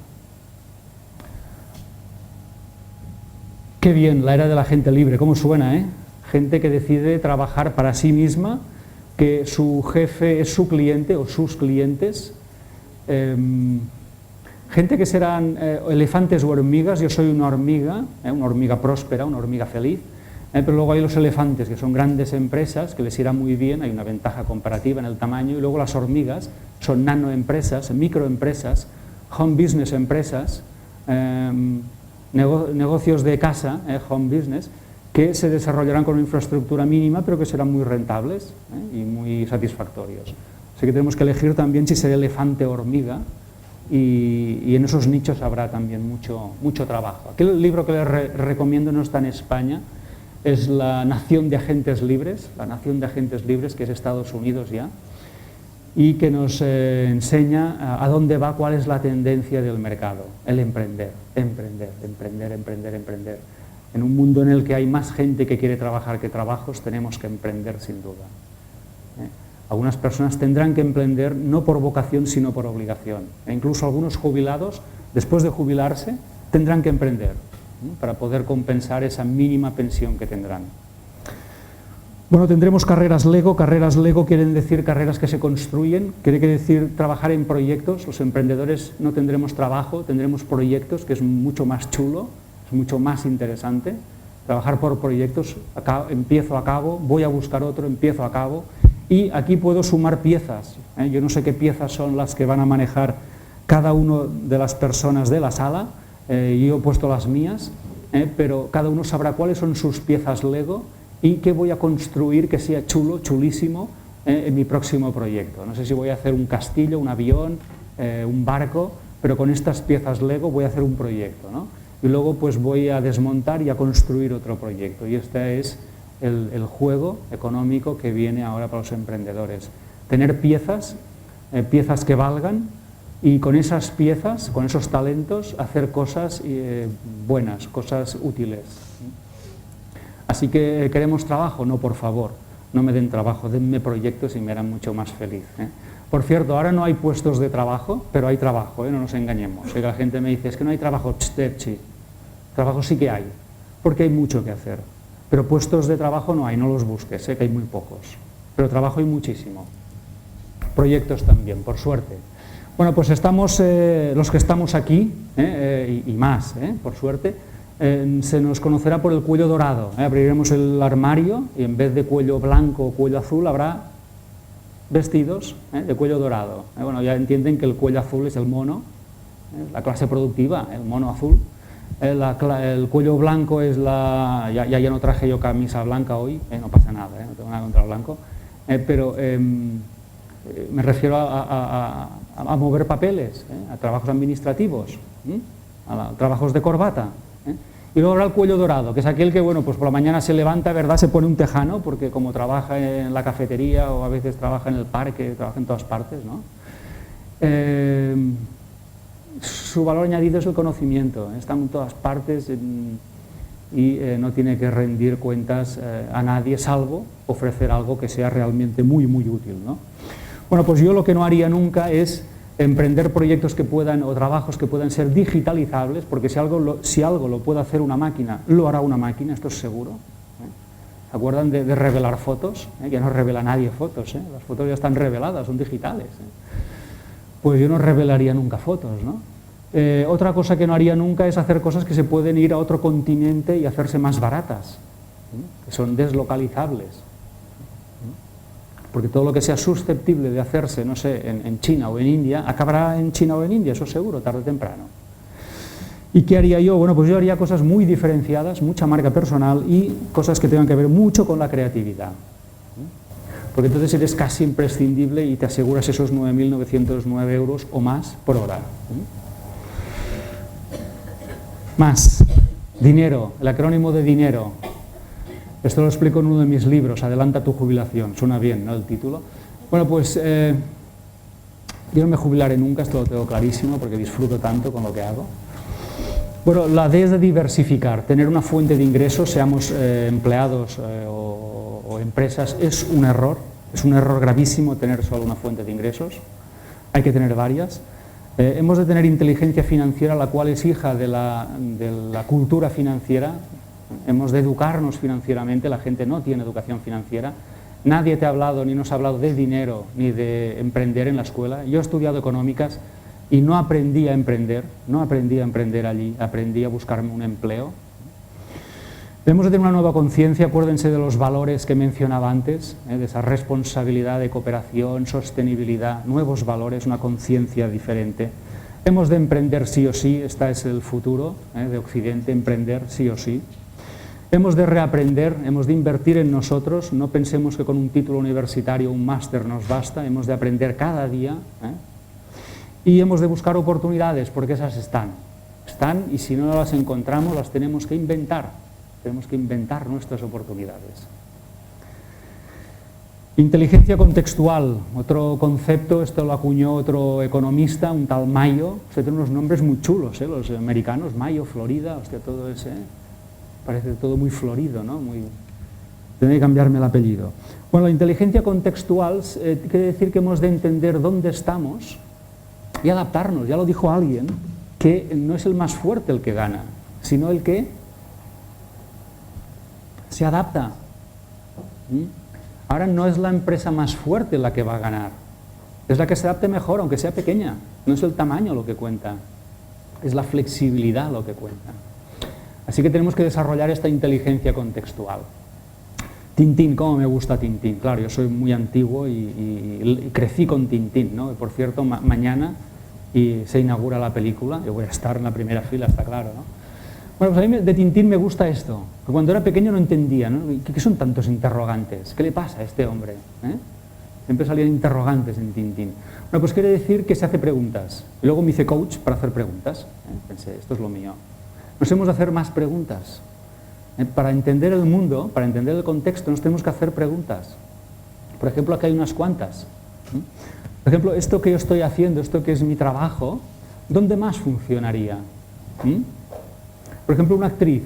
Qué bien, la era de la gente libre, ¿cómo suena, eh? Gente que decide trabajar para sí misma, que su jefe es su cliente o sus clientes. Gente que serán elefantes o hormigas. Yo soy una hormiga próspera, una hormiga feliz, pero luego hay los elefantes, que son grandes empresas, que les irá muy bien, hay una ventaja comparativa en el tamaño, y luego las hormigas son nanoempresas, microempresas, home business empresas, negocios de casa, home business, que se desarrollarán con una infraestructura mínima, pero que serán muy rentables y muy satisfactorios. Así que tenemos que elegir también si ser elefante o hormiga, y en esos nichos habrá también mucho trabajo. Aquel libro que les recomiendo no está en España, es La nación de agentes libres, que es Estados Unidos ya, y que nos enseña a dónde va, cuál es la tendencia del mercado, el emprender. En un mundo en el que hay más gente que quiere trabajar que trabajos, tenemos que emprender sin duda. Algunas personas tendrán que emprender no por vocación, sino por obligación. E incluso algunos jubilados, después de jubilarse, tendrán que emprender para poder compensar esa mínima pensión que tendrán. Bueno, tendremos carreras Lego. Carreras Lego quieren decir carreras que se construyen, quiere decir trabajar en proyectos. Los emprendedores no tendremos trabajo, tendremos proyectos, que es mucho más chulo, es mucho más interesante. Trabajar por proyectos, empiezo, acabo, voy a buscar otro, empiezo, acabo. Y aquí puedo sumar piezas. Yo no sé qué piezas son las que van a manejar cada una de las personas de la sala. Yo he puesto las mías, pero cada uno sabrá cuáles son sus piezas Lego y qué voy a construir que sea chulo, chulísimo en mi próximo proyecto. No sé si voy a hacer un castillo, un avión, un barco, pero con estas piezas Lego voy a hacer un proyecto, ¿no? Y luego pues voy a desmontar y a construir otro proyecto. Y este es el juego económico que viene ahora para los emprendedores. Tener piezas, piezas que valgan, y con esas piezas, con esos talentos, hacer cosas buenas, cosas útiles. Así que queremos trabajo, no, por favor, no me den trabajo, denme proyectos y me harán mucho más feliz. Por cierto, ahora no hay puestos de trabajo, pero hay trabajo, no nos engañemos. La gente me dice, es que no hay trabajo, trabajo sí que hay, porque hay mucho que hacer. Pero puestos de trabajo no hay, no los busques, que hay muy pocos. Pero trabajo hay muchísimo. Proyectos también, por suerte. Bueno, pues estamos, los que estamos aquí, y más, por suerte, se nos conocerá por el cuello dorado. Abriremos el armario y en vez de cuello blanco o cuello azul habrá vestidos de cuello dorado. Bueno, ya entienden que el cuello azul es el mono, la clase productiva, el mono azul. El cuello blanco es la... Ya no traje yo camisa blanca hoy, no pasa nada, no tengo nada contra el blanco, pero me refiero a mover papeles, a trabajos administrativos, a trabajos de corbata. Y luego habrá el cuello dorado, que es aquel que, bueno, pues por la mañana se levanta, ¿verdad?, se pone un tejano, porque como trabaja en la cafetería o a veces trabaja en el parque, trabaja en todas partes, ¿no? Su valor añadido es el conocimiento, está en todas partes y no tiene que rendir cuentas a nadie, salvo ofrecer algo que sea realmente muy, muy útil, ¿no? Bueno, pues yo lo que no haría nunca es emprender proyectos que puedan, o trabajos que puedan ser digitalizables, porque si algo lo puede hacer una máquina, lo hará una máquina, esto es seguro. ¿Se acuerdan de revelar fotos? Ya no revela nadie fotos, las fotos ya están reveladas, son digitales. Pues yo no revelaría nunca fotos, ¿no? Otra cosa que no haría nunca es hacer cosas que se pueden ir a otro continente y hacerse más baratas, que son deslocalizables. Porque todo lo que sea susceptible de hacerse, no sé, en China o en India, acabará en China o en India, eso seguro, tarde o temprano. ¿Y qué haría yo? Bueno, pues yo haría cosas muy diferenciadas, mucha marca personal y cosas que tengan que ver mucho con la creatividad. Porque entonces eres casi imprescindible y te aseguras esos 9.909 euros o más por hora. Más, dinero, el acrónimo de dinero. Esto lo explico en uno de mis libros, Adelanta tu jubilación. Suena bien, ¿no?, el título. Bueno, pues yo no me jubilaré nunca, esto lo tengo clarísimo, porque disfruto tanto con lo que hago. Bueno, la D es de diversificar, tener una fuente de ingresos, seamos empleados o empresas, es un error gravísimo tener solo una fuente de ingresos, hay que tener varias. Hemos de tener inteligencia financiera, la cual es hija de la cultura financiera. Hemos de educarnos financieramente, la gente no tiene educación financiera. Nadie te ha hablado ni nos ha hablado de dinero ni de emprender en la escuela. Yo he estudiado económicas y no aprendí a emprender allí, aprendí a buscarme un empleo. Debemos de tener una nueva conciencia, acuérdense de los valores que mencionaba antes, de esa responsabilidad de cooperación, sostenibilidad, nuevos valores, una conciencia diferente. Hemos de emprender sí o sí, este es el futuro de Occidente, emprender sí o sí. Hemos de reaprender, hemos de invertir en nosotros, no pensemos que con un título universitario, un máster nos basta, hemos de aprender cada día. Y hemos de buscar oportunidades, porque esas están y si no las encontramos las tenemos que inventar nuestras oportunidades. Inteligencia contextual, otro concepto, esto lo acuñó otro economista, un tal Mayo. Usted tiene unos nombres muy chulos, los americanos, Mayo, Florida, hostia, todo ese, parece todo muy florido, ¿no? Tendré que cambiarme el apellido. Bueno, la inteligencia contextual quiere decir que hemos de entender dónde estamos y adaptarnos. Ya lo dijo alguien, que no es el más fuerte el que gana, sino el que se adapta. Ahora no es la empresa más fuerte la que va a ganar, es la que se adapte mejor, aunque sea pequeña. No es el tamaño lo que cuenta, es la flexibilidad lo que cuenta. Así que tenemos que desarrollar esta inteligencia contextual. Tintín, ¿cómo me gusta Tintín? Claro, yo soy muy antiguo y crecí con Tintín, ¿no? Por cierto, mañana se inaugura la película, yo voy a estar en la primera fila, está claro, ¿no? Bueno, pues a mí de Tintín me gusta esto, porque cuando era pequeño no entendía, ¿no? ¿Qué son tantos interrogantes? ¿Qué le pasa a este hombre? Siempre salían interrogantes en Tintín. Bueno, pues quiere decir que se hace preguntas. Y luego me hice coach para hacer preguntas. Pensé, esto es lo mío. Nos hemos de hacer más preguntas. Para entender el mundo, para entender el contexto, nos tenemos que hacer preguntas. Por ejemplo, aquí hay unas cuantas. Por ejemplo, esto que yo estoy haciendo, esto que es mi trabajo, ¿dónde más funcionaría? Por ejemplo, una actriz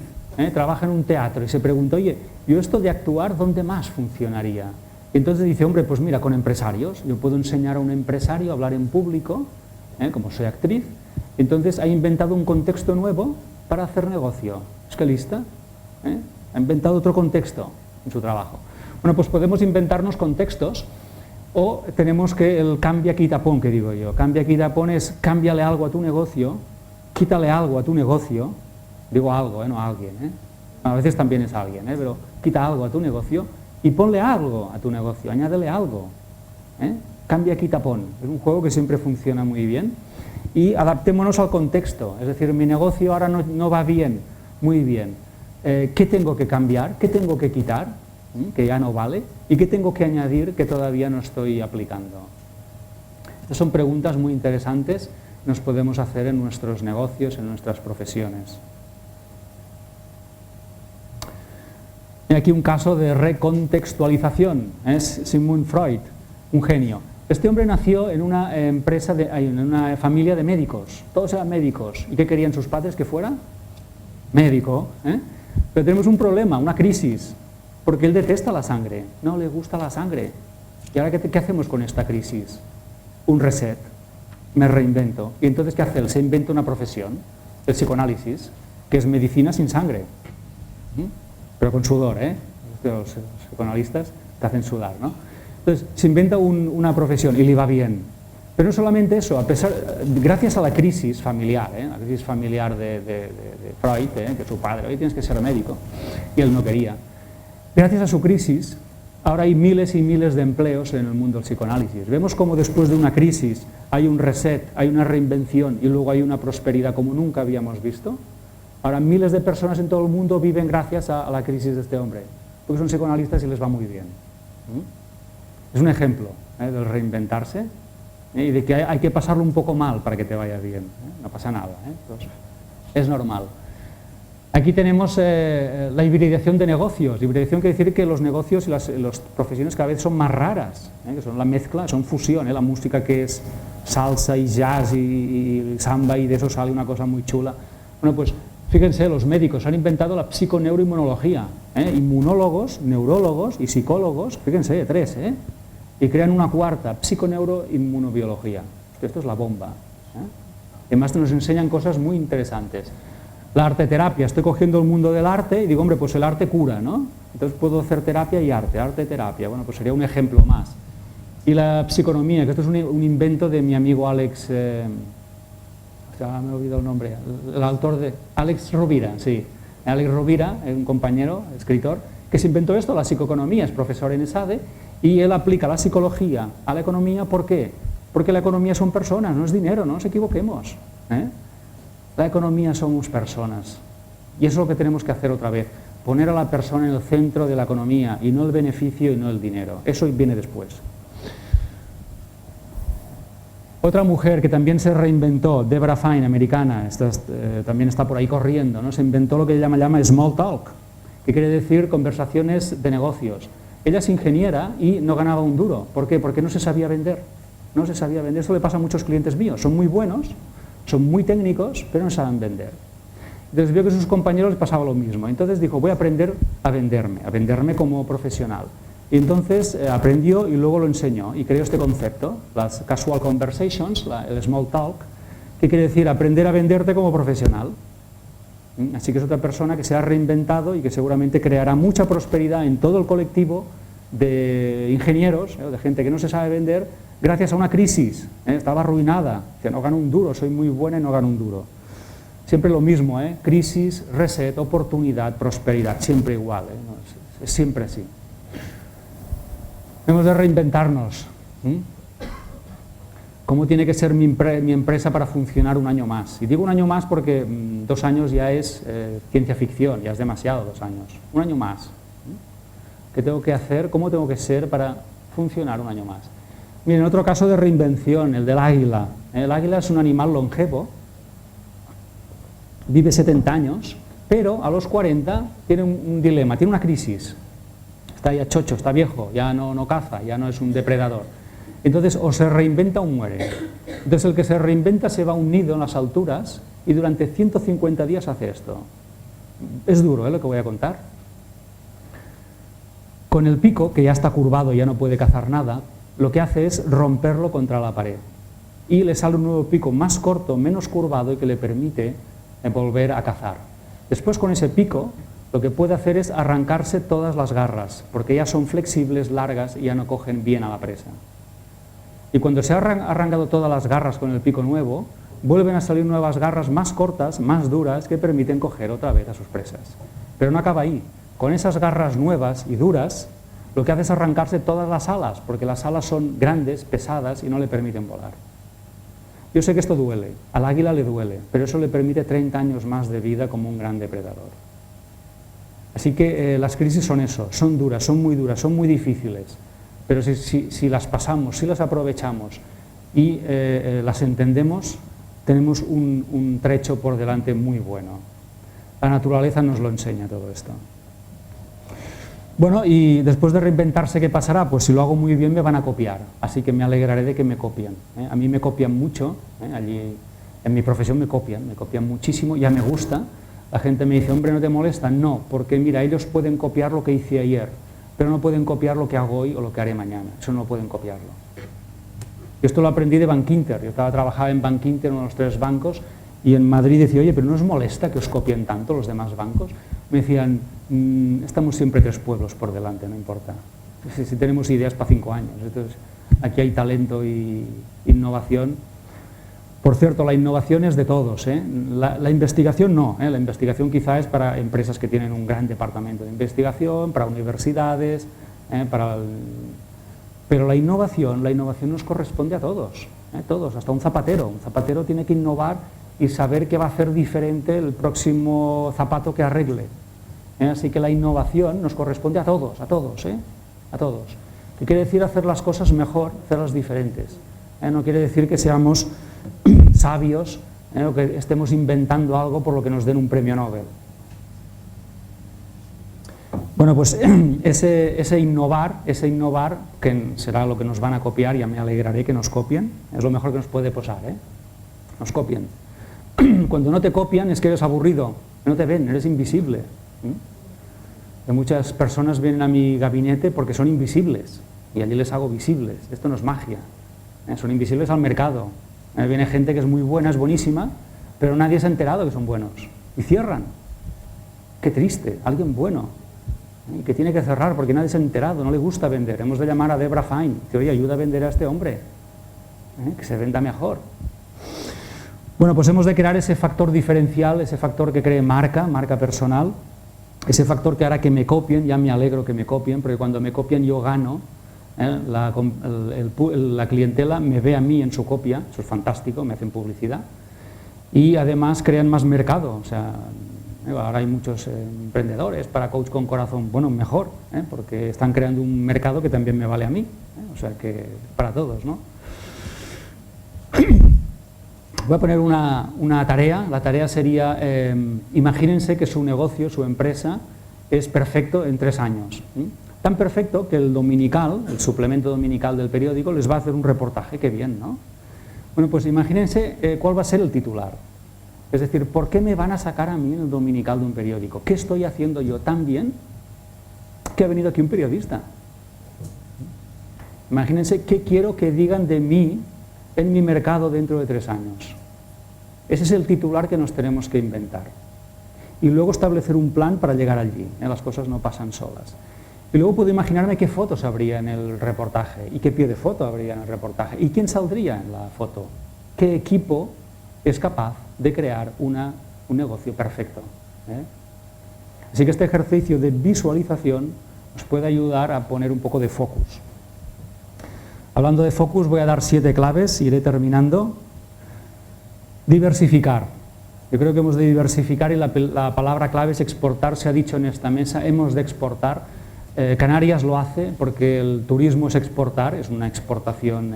trabaja en un teatro y se pregunta, oye, yo esto de actuar, ¿dónde más funcionaría? Y entonces dice, hombre, pues mira, con empresarios. Yo puedo enseñar a un empresario a hablar en público, como soy actriz. Entonces ha inventado un contexto nuevo para hacer negocio. Es que lista. Ha inventado otro contexto en su trabajo. Bueno, pues podemos inventarnos contextos o tenemos que el cambia, quita, pon, que digo yo. Cambia, quita, pon es cámbiale algo a tu negocio, quítale algo a tu negocio, digo algo, no a alguien, a veces también es alguien, pero quita algo a tu negocio y ponle algo a tu negocio, añádele algo. Cambia, quita, pon. Es un juego que siempre funciona muy bien y adaptémonos al contexto. Es decir, mi negocio ahora no va bien, muy bien. ¿Qué tengo que cambiar? ¿Qué tengo que quitar? Que ya no vale. ¿Y qué tengo que añadir que todavía no estoy aplicando? Estas son preguntas muy interesantes que nos podemos hacer en nuestros negocios, en nuestras profesiones. Y aquí un caso de recontextualización. Es Sigmund Freud, un genio. Este hombre nació en una empresa, en una familia de médicos. Todos eran médicos. ¿Y qué querían sus padres que fuera? Médico. Pero tenemos un problema, una crisis, porque él detesta la sangre, no le gusta la sangre. ¿Y ahora qué hacemos con esta crisis? Un reset, me reinvento. ¿Y entonces qué hace él? Se inventa una profesión, el psicoanálisis, que es medicina sin sangre, pero con sudor, Los psicoanalistas te hacen sudar, ¿no? Entonces se inventa una profesión y le va bien. Pero no solamente eso, gracias a la crisis familiar, la crisis familiar de Freud, que su padre, hoy tienes que ser médico, y él no quería. Gracias a su crisis, ahora hay miles y miles de empleos en el mundo del psicoanálisis. Vemos cómo después de una crisis hay un reset, hay una reinvención y luego hay una prosperidad como nunca habíamos visto. Ahora miles de personas en todo el mundo viven gracias a la crisis de este hombre, porque son psicoanalistas y les va muy bien. Es un ejemplo del reinventarse. Y de que hay que pasarlo un poco mal para que te vaya bien, no pasa nada, Entonces, es normal. Aquí tenemos la hibridación de negocios. Hibridación quiere decir que los negocios y las profesiones cada vez son más raras, que son la mezcla, son fusión, la música que es salsa y jazz y samba y de eso sale una cosa muy chula. Bueno, pues fíjense, los médicos han inventado la psiconeuroinmunología, inmunólogos, neurólogos y psicólogos, fíjense, 3, y crean una cuarta, psiconeuroinmunobiología. Esto es la bomba. Además nos enseñan cosas muy interesantes. La arteterapia, estoy cogiendo el mundo del arte y digo, hombre, pues el arte cura, ¿no? Entonces puedo hacer terapia y arte-terapia. Bueno, pues sería un ejemplo más. Y la psiconomía, que esto es un invento de mi amigo Alex, me he olvidado el nombre, el autor de Alex Rovira, sí. Alex Rovira, un compañero, escritor, que se inventó esto, la psicoeconomía, es profesor en ESADE, y él aplica la psicología a la economía. ¿Por qué? Porque la economía son personas, no es dinero, no nos equivoquemos. La economía somos personas. Y eso es lo que tenemos que hacer otra vez, poner a la persona en el centro de la economía y no el beneficio y no el dinero. Eso viene después. Otra mujer que también se reinventó, Deborah Fine, americana, también está por ahí corriendo, ¿no? Se inventó lo que ella llama small talk, que quiere decir conversaciones de negocios. Ella es ingeniera y no ganaba un duro. ¿Por qué? Porque no se sabía vender. No se sabía vender. Esto le pasa a muchos clientes míos. Son muy buenos, son muy técnicos, pero no saben vender. Entonces vio que a sus compañeros les pasaba lo mismo. Entonces dijo, voy a aprender a venderme como profesional. Y entonces aprendió y luego lo enseñó y creó este concepto, las casual conversations, el small talk, que quiere decir aprender a venderte como profesional. Así que es otra persona que se ha reinventado y que seguramente creará mucha prosperidad en todo el colectivo de ingenieros, de gente que no se sabe vender, gracias a una crisis. Estaba arruinada, que no gano un duro, soy muy buena y no gano un duro. Siempre lo mismo, crisis, reset, oportunidad, prosperidad, siempre igual, es siempre así. Hemos de reinventarnos. ¿Cómo tiene que ser mi empresa para funcionar un año más? Y digo un año más porque 2 años ya es ciencia ficción, ya es demasiado 2 años. Un año más. ¿Qué tengo que hacer? ¿Cómo tengo que ser para funcionar un año más? Miren, otro caso de reinvención, el del águila. El águila es un animal longevo, vive 70 años, pero a los 40 tiene un dilema, tiene una crisis. Está ya chocho, está viejo, ya no caza, ya no es un depredador. Entonces o se reinventa o muere. Entonces el que se reinventa se va a un nido en las alturas y durante 150 días hace esto. Es duro, lo que voy a contar. Con el pico, que ya está curvado y ya no puede cazar nada, lo que hace es romperlo contra la pared. Y le sale un nuevo pico más corto, menos curvado y que le permite volver a cazar. Después con ese pico lo que puede hacer es arrancarse todas las garras, porque ya son flexibles, largas y ya no cogen bien a la presa. Y cuando se han arrancado todas las garras con el pico nuevo, vuelven a salir nuevas garras más cortas, más duras, que permiten coger otra vez a sus presas. Pero no acaba ahí. Con esas garras nuevas y duras, lo que hace es arrancarse todas las alas, porque las alas son grandes, pesadas y no le permiten volar. Yo sé que esto duele, al águila le duele, pero eso le permite 30 años más de vida como un gran depredador. Así que las crisis son eso, son duras, son muy difíciles, pero si las pasamos, si las aprovechamos y las entendemos, tenemos un trecho por delante muy bueno. La naturaleza nos lo enseña todo esto. Bueno, y después de reinventarse, ¿qué pasará? Pues si lo hago muy bien me van a copiar, así que me alegraré de que me copien. A mí me copian mucho, allí en mi profesión me copian muchísimo, ya me gusta. La gente me dice, hombre, ¿no te molesta? No, porque mira, ellos pueden copiar lo que hice ayer, pero no pueden copiar lo que hago hoy o lo que haré mañana, eso no pueden copiarlo. Yo esto lo aprendí de Bankinter, yo trabajaba en Bankinter, uno de los 3 bancos, y en Madrid decía, oye, pero ¿no os molesta que os copien tanto los demás bancos? Me decían, estamos siempre 3 pueblos por delante, no importa. Si tenemos ideas para 5 años. Entonces, aquí hay talento y innovación. Por cierto, la innovación es de todos. La investigación no. La investigación quizá es para empresas que tienen un gran departamento de investigación, para universidades, pero la innovación nos corresponde a todos. Todos, hasta un zapatero. Un zapatero tiene que innovar y saber qué va a hacer diferente el próximo zapato que arregle. Así que la innovación nos corresponde a todos, a todos. ¿Qué quiere decir hacer las cosas mejor, hacerlas diferentes? No quiere decir que seamos sabios o que estemos inventando algo por lo que nos den un premio Nobel. Bueno, pues ese innovar, que será lo que nos van a copiar, ya me alegraré que nos copien, es lo mejor que nos puede pasar, nos copien. Cuando no te copian es que eres aburrido, no te ven, eres invisible. Muchas personas vienen a mi gabinete porque son invisibles y allí les hago visibles. Esto no es magia, son invisibles al mercado. Viene gente que es muy buena, es buenísima, pero nadie se ha enterado que son buenos y cierran. Qué triste, alguien bueno que tiene que cerrar porque nadie se ha enterado, no le gusta vender. Hemos de llamar a Debra Fine, que oye, ayuda a vender a este hombre, que se venda mejor. Bueno, pues hemos de crear ese factor diferencial, ese factor que cree marca personal, ese factor que hará que me copien. Ya me alegro que me copien, porque cuando me copian yo gano, la clientela me ve a mí en su copia, eso es fantástico, me hacen publicidad, y además crean más mercado. O sea, ahora hay muchos emprendedores para coach con corazón, bueno, mejor, porque están creando un mercado que también me vale a mí, o sea que para todos, ¿no? Voy a poner una tarea. La tarea sería, imagínense que su negocio, su empresa, es perfecto en 3 años. Tan perfecto que el dominical, el suplemento dominical del periódico, les va a hacer un reportaje, qué bien, ¿no? Bueno, pues imagínense cuál va a ser el titular. Es decir, ¿por qué me van a sacar a mí en el dominical de un periódico? ¿Qué estoy haciendo yo tan bien que ha venido aquí un periodista? Imagínense qué quiero que digan de mí en mi mercado dentro de 3 años. Ese es el titular que nos tenemos que inventar. Y luego establecer un plan para llegar allí. Las cosas no pasan solas. Y luego puedo imaginarme qué fotos habría en el reportaje y qué pie de foto habría en el reportaje y quién saldría en la foto. ¿Qué equipo es capaz de crear un negocio perfecto? Así que este ejercicio de visualización nos puede ayudar a poner un poco de focus. Hablando de focus, voy a dar 7 claves, iré terminando. Diversificar. Yo creo que hemos de diversificar y la palabra clave es exportar. Se ha dicho en esta mesa, hemos de exportar. Canarias lo hace porque el turismo es exportar, es una exportación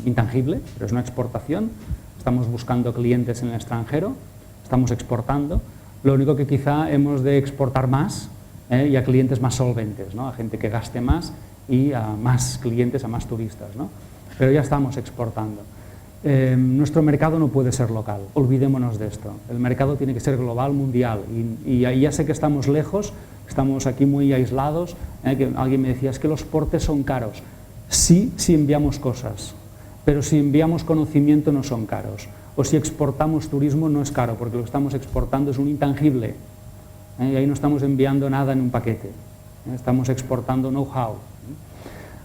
intangible, pero es una exportación. Estamos buscando clientes en el extranjero, estamos exportando. Lo único que quizá hemos de exportar más y a clientes más solventes, ¿no? A gente que gaste más y a más clientes, a más turistas, ¿no? Pero ya estamos exportando. Nuestro mercado no puede ser local, olvidémonos de esto. El mercado tiene que ser global, mundial, y ahí ya sé que estamos lejos, estamos aquí muy aislados, que alguien me decía, es que los portes son caros. Sí, si enviamos cosas, pero si enviamos conocimiento no son caros. O si exportamos turismo no es caro, porque lo que estamos exportando es un intangible, y ahí no estamos enviando nada en un paquete, estamos exportando know-how.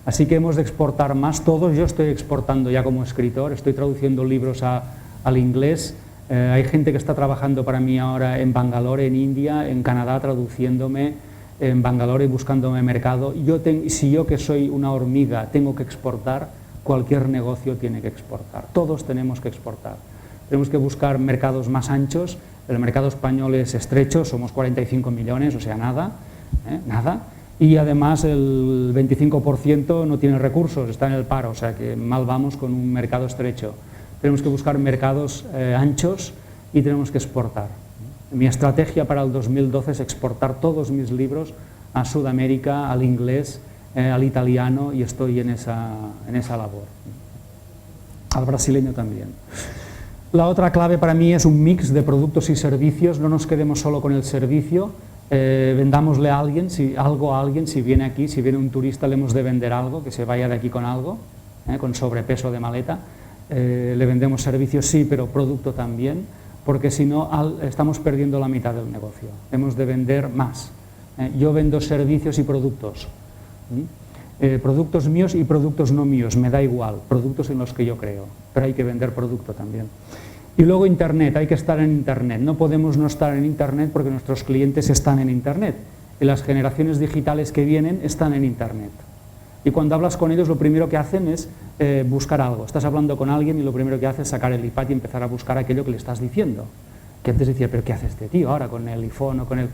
Así que hemos de exportar más todos. Yo estoy exportando ya como escritor, estoy traduciendo libros al inglés. Hay gente que está trabajando para mí ahora en Bangalore, en India, en Canadá, traduciéndome en Bangalore y buscándome mercado. Si yo que soy una hormiga tengo que exportar, cualquier negocio tiene que exportar. Todos tenemos que exportar. Tenemos que buscar mercados más anchos. El mercado español es estrecho, somos 45 millones, o sea, nada, nada. Y además el 25% no tiene recursos, está en el paro, o sea que mal vamos con un mercado estrecho. Tenemos que buscar mercados anchos y tenemos que exportar. Mi estrategia para el 2012 es exportar todos mis libros a Sudamérica, al inglés, al italiano, y estoy en esa labor. Al brasileño también. La otra clave para mí es un mix de productos y servicios. No nos quedemos solo con el servicio. Vendámosle a alguien, algo a alguien, si viene aquí, si viene un turista le hemos de vender algo, que se vaya de aquí con algo, con sobrepeso de maleta. Le vendemos servicios, sí, pero producto también, porque si no estamos perdiendo la mitad del negocio. Hemos de vender más. Yo vendo servicios y productos, productos míos y productos no míos, me da igual, productos en los que yo creo, pero hay que vender producto también. Y luego Internet, hay que estar en Internet. No podemos no estar en Internet porque nuestros clientes están en Internet. Y las generaciones digitales que vienen están en Internet. Y cuando hablas con ellos lo primero que hacen es buscar algo. Estás hablando con alguien y lo primero que hace es sacar el iPad y empezar a buscar aquello que le estás diciendo. Que antes decía, pero ¿qué hace este tío ahora con el iPhone o con el...?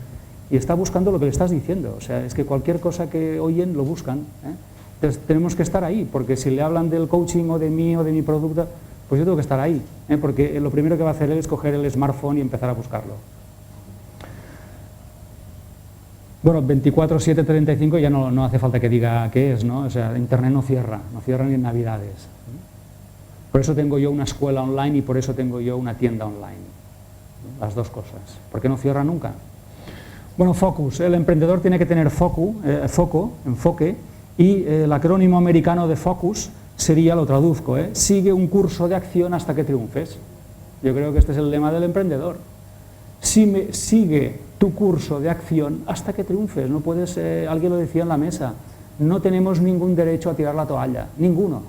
Y está buscando lo que le estás diciendo. O sea, es que cualquier cosa que oyen lo buscan. Entonces tenemos que estar ahí, porque si le hablan del coaching o de mí o de mi producto, pues yo tengo que estar ahí, porque lo primero que va a hacer él es coger el smartphone y empezar a buscarlo. Bueno, 24/7/35 ya no hace falta que diga qué es, ¿no? O sea, Internet no cierra ni en Navidades. Por eso tengo yo una escuela online y por eso tengo yo una tienda online. Las dos cosas, porque no cierra nunca. Bueno, focus. El emprendedor tiene que tener enfoque, y el acrónimo americano de focus sería, lo traduzco, sigue un curso de acción hasta que triunfes. Yo creo que este es el lema del emprendedor. Sigue tu curso de acción hasta que triunfes. No puedes, alguien lo decía en la mesa, no tenemos ningún derecho a tirar la toalla, ninguno.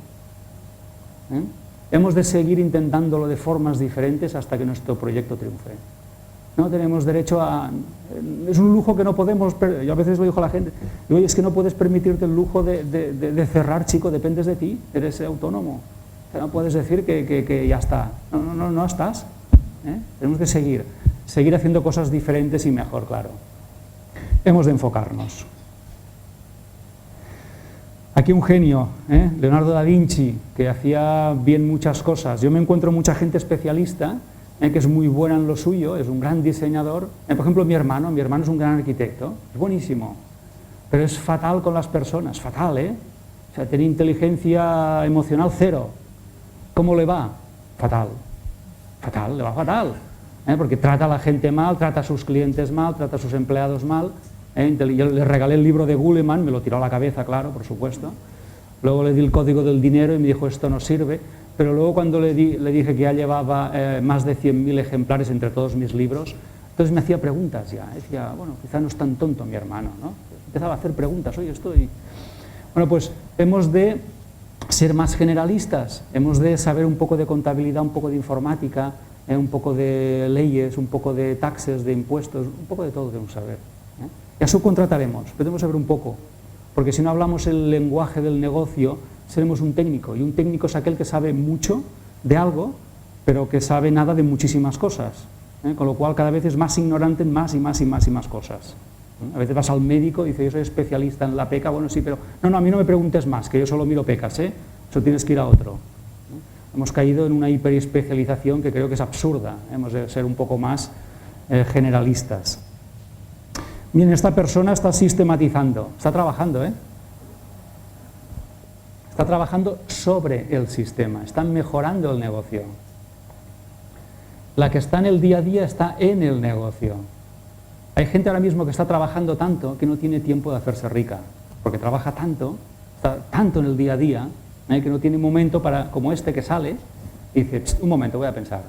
Hemos de seguir intentándolo de formas diferentes hasta que nuestro proyecto triunfe. No tenemos derecho a... Es un lujo que no podemos... Yo a veces lo digo a la gente, digo, oye, es que no puedes permitirte el lujo de cerrar, chico, dependes de ti, eres autónomo. O sea, no puedes decir que ya está. No estás. Tenemos que seguir haciendo cosas diferentes y mejor, claro. Hemos de enfocarnos. Aquí un genio, Leonardo da Vinci, que hacía bien muchas cosas. Yo me encuentro mucha gente especialista, que es muy buena en lo suyo, es un gran diseñador. Por ejemplo, mi hermano es un gran arquitecto, es buenísimo, pero es fatal con las personas, fatal, O sea, tiene inteligencia emocional cero. ¿Cómo le va? Fatal, le va fatal, porque trata a la gente mal, trata a sus clientes mal, trata a sus empleados mal. Yo le regalé el libro de Goleman, me lo tiró a la cabeza, claro, por supuesto. Luego le di el código del dinero y me dijo esto no sirve, pero luego cuando le dije que ya llevaba más de 100.000 ejemplares entre todos mis libros, entonces me hacía preguntas ya, decía, bueno, quizá no es tan tonto mi hermano, ¿no? Empezaba a hacer preguntas, oye, estoy... Bueno, pues hemos de ser más generalistas, hemos de saber un poco de contabilidad, un poco de informática, un poco de leyes, un poco de taxes, de impuestos, un poco de todo debemos saber. Ya subcontrataremos, pero debemos saber un poco, porque si no hablamos el lenguaje del negocio, seremos un técnico, y un técnico es aquel que sabe mucho de algo, pero que sabe nada de muchísimas cosas, con lo cual cada vez es más ignorante en más y más y más y más cosas. A veces vas al médico y dice, yo soy especialista en la peca, bueno, sí, pero no, a mí no me preguntes más, que yo solo miro pecas, eso tienes que ir a otro. Hemos caído en una hiperespecialización que creo que es absurda, hemos de ser un poco más generalistas. Bien, esta persona está sistematizando, está trabajando, está trabajando sobre el sistema, está mejorando el negocio. La que está en el día a día está en el negocio. Hay gente ahora mismo que está trabajando tanto que no tiene tiempo de hacerse rica, porque trabaja tanto, está tanto en el día a día, que no tiene momento para, como este que sale, y dice, un momento, voy a pensar,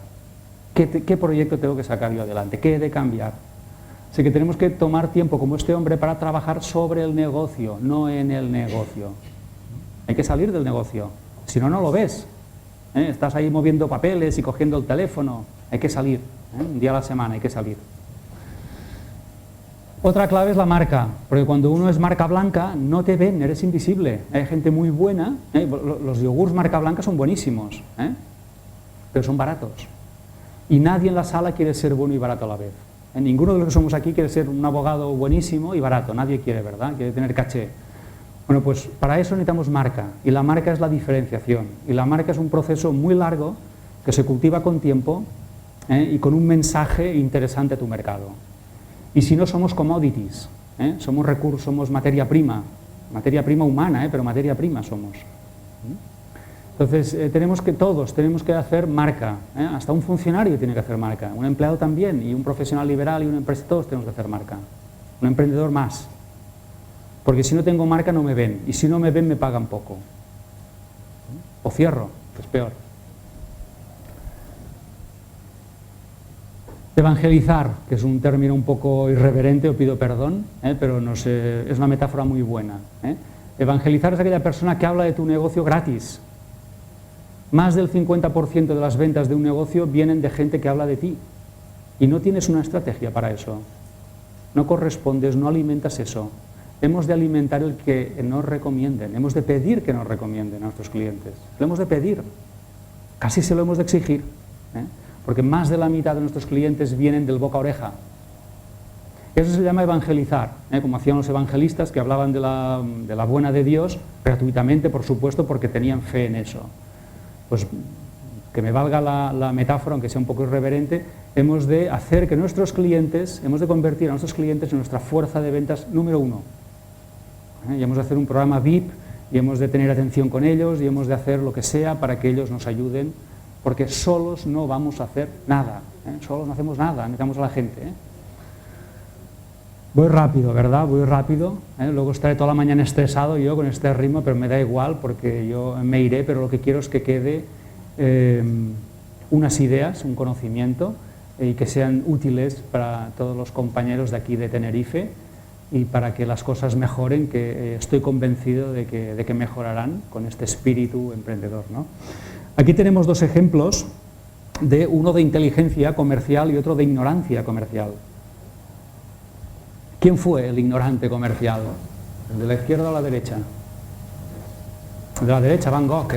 ¿qué proyecto tengo que sacar yo adelante? ¿Qué he de cambiar? Así que tenemos que tomar tiempo como este hombre para trabajar sobre el negocio, no en el negocio. Hay que salir del negocio, si no, no lo ves. Estás ahí moviendo papeles y cogiendo el teléfono, hay que salir, un día a la semana hay que salir. Otra clave es la marca, porque cuando uno es marca blanca no te ven, eres invisible. Hay gente muy buena, los yogures marca blanca son buenísimos, pero son baratos. Y nadie en la sala quiere ser bueno y barato a la vez. Ninguno de los que somos aquí quiere ser un abogado buenísimo y barato, nadie quiere, ¿verdad? Quiere tener caché. Bueno, pues para eso necesitamos marca, y la marca es la diferenciación. Y la marca es un proceso muy largo que se cultiva con tiempo y con un mensaje interesante a tu mercado. Y si no, somos commodities, somos recursos, somos materia prima humana, pero materia prima somos. Entonces, todos tenemos que hacer marca, hasta un funcionario tiene que hacer marca, un empleado también, y un profesional liberal y un empresario, todos tenemos que hacer marca, un emprendedor más. Porque si no tengo marca no me ven, y si no me ven me pagan poco. O cierro, que es peor. Evangelizar, que es un término un poco irreverente, os pido perdón, pero no sé, es una metáfora muy buena. Evangelizar es aquella persona que habla de tu negocio gratis. Más del 50% de las ventas de un negocio vienen de gente que habla de ti. Y no tienes una estrategia para eso. No correspondes, no alimentas eso. Hemos de alimentar el que nos recomienden, hemos de pedir que nos recomienden a nuestros clientes. Lo hemos de pedir, casi se lo hemos de exigir. Porque más de la mitad de nuestros clientes vienen del boca a oreja. Eso se llama evangelizar, como hacían los evangelistas que hablaban de la buena de Dios, gratuitamente, por supuesto, porque tenían fe en eso. Pues, que me valga la metáfora, aunque sea un poco irreverente, hemos de hacer que nuestros clientes, hemos de convertir a nuestros clientes en nuestra fuerza de ventas número 1. Y hemos de hacer un programa VIP, y hemos de tener atención con ellos, y hemos de hacer lo que sea para que ellos nos ayuden, porque solos no vamos a hacer nada, solos no hacemos nada, necesitamos a la gente. Voy rápido, ¿verdad? Voy rápido, luego estaré toda la mañana estresado yo con este ritmo, pero me da igual porque yo me iré, pero lo que quiero es que quede unas ideas, un conocimiento, y que sean útiles para todos los compañeros de aquí de Tenerife y para que las cosas mejoren, que estoy convencido de que mejorarán con este espíritu emprendedor, ¿no? Aquí tenemos dos ejemplos, uno de inteligencia comercial y otro de ignorancia comercial. ¿Quién fue el ignorante comercial? ¿El de la izquierda o la derecha? El de la derecha, Van Gogh,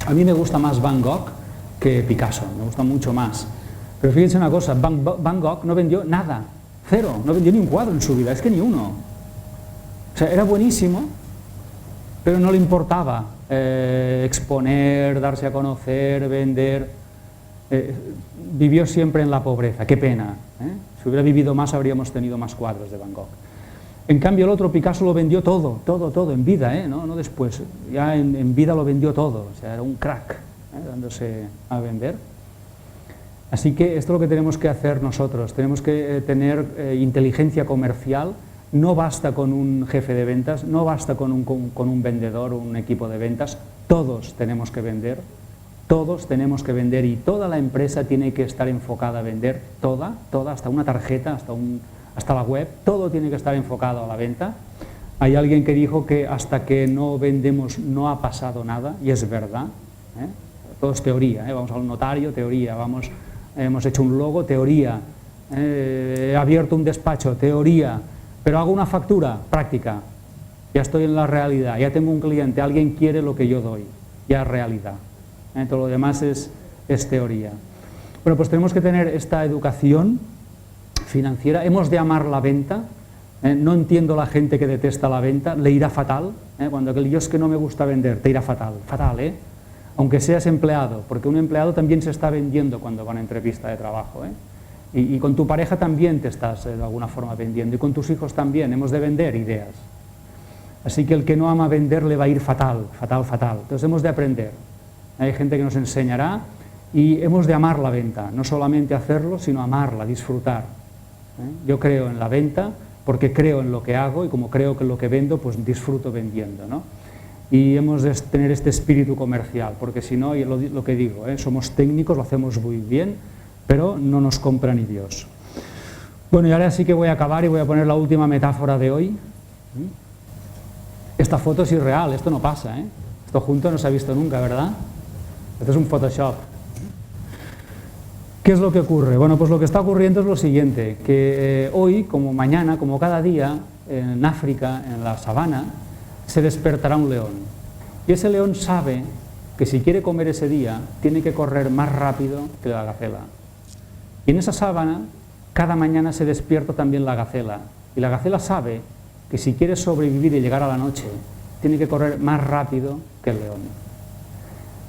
A mí me gusta más Van Gogh que Picasso, me gusta mucho más. Pero fíjense una cosa, Van Gogh no vendió nada, cero, no vendió ni un cuadro en su vida, es que ni uno. O sea, era buenísimo, pero no le importaba exponer, darse a conocer, vender. Vivió siempre en la pobreza, qué pena. Si hubiera vivido más habríamos tenido más cuadros de Van Gogh. En cambio el otro, Picasso, lo vendió todo, en vida, no después. Ya en vida lo vendió todo, o sea, era un crack, dándose a vender. Así que esto es lo que tenemos que hacer nosotros, tenemos que tener inteligencia comercial no basta con un jefe de ventas, no basta con un vendedor o un equipo de ventas, todos tenemos que vender. Todos tenemos que vender y toda la empresa tiene que estar enfocada a vender, toda, hasta una tarjeta, hasta la web, todo tiene que estar enfocado a la venta. Hay alguien que dijo que hasta que no vendemos no ha pasado nada, y es verdad, ¿eh? Todo es teoría, ¿eh? Vamos al notario, teoría, hemos hecho un logo, teoría, he abierto un despacho, teoría, pero hago una factura, práctica, ya estoy en la realidad, ya tengo un cliente, alguien quiere lo que yo doy, ya es realidad. Todo lo demás es teoría. Bueno, pues tenemos que tener esta educación financiera, hemos de amar la venta. No entiendo la gente que detesta la venta, le irá fatal. Cuando yo es que no me gusta vender, te irá fatal, fatal, aunque seas empleado, porque un empleado también se está vendiendo cuando va a una entrevista de trabajo. Y con tu pareja también te estás de alguna forma vendiendo, y con tus hijos también, hemos de vender ideas. Así que el que no ama vender le va a ir fatal, fatal, fatal. Entonces hemos de aprender. Hay gente que nos enseñará y hemos de amar la venta, no solamente hacerlo, sino amarla, disfrutar. Yo creo en la venta porque creo en lo que hago y como creo que en lo que vendo, pues disfruto vendiendo, ¿no? Y hemos de tener este espíritu comercial, porque si no, lo que digo, somos técnicos, lo hacemos muy bien, pero no nos compra ni Dios. Bueno, y ahora sí que voy a acabar y voy a poner la última metáfora de hoy. Esta foto es irreal, esto no pasa, Esto junto no se ha visto nunca, ¿verdad? Esto es un Photoshop. ¿Qué es lo que ocurre? Bueno, pues lo que está ocurriendo es lo siguiente, que hoy, como mañana, como cada día, en África, en la sabana, se despertará un león. Y ese león sabe que si quiere comer ese día, tiene que correr más rápido que la gacela. Y en esa sabana, cada mañana se despierta también la gacela. Y la gacela sabe que si quiere sobrevivir y llegar a la noche, tiene que correr más rápido que el león.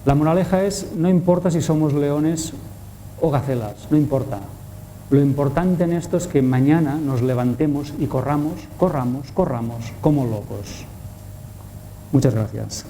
La moraleja es, no importa si somos leones o gacelas, no importa. Lo importante en esto es que mañana nos levantemos y corramos como locos. Muchas gracias.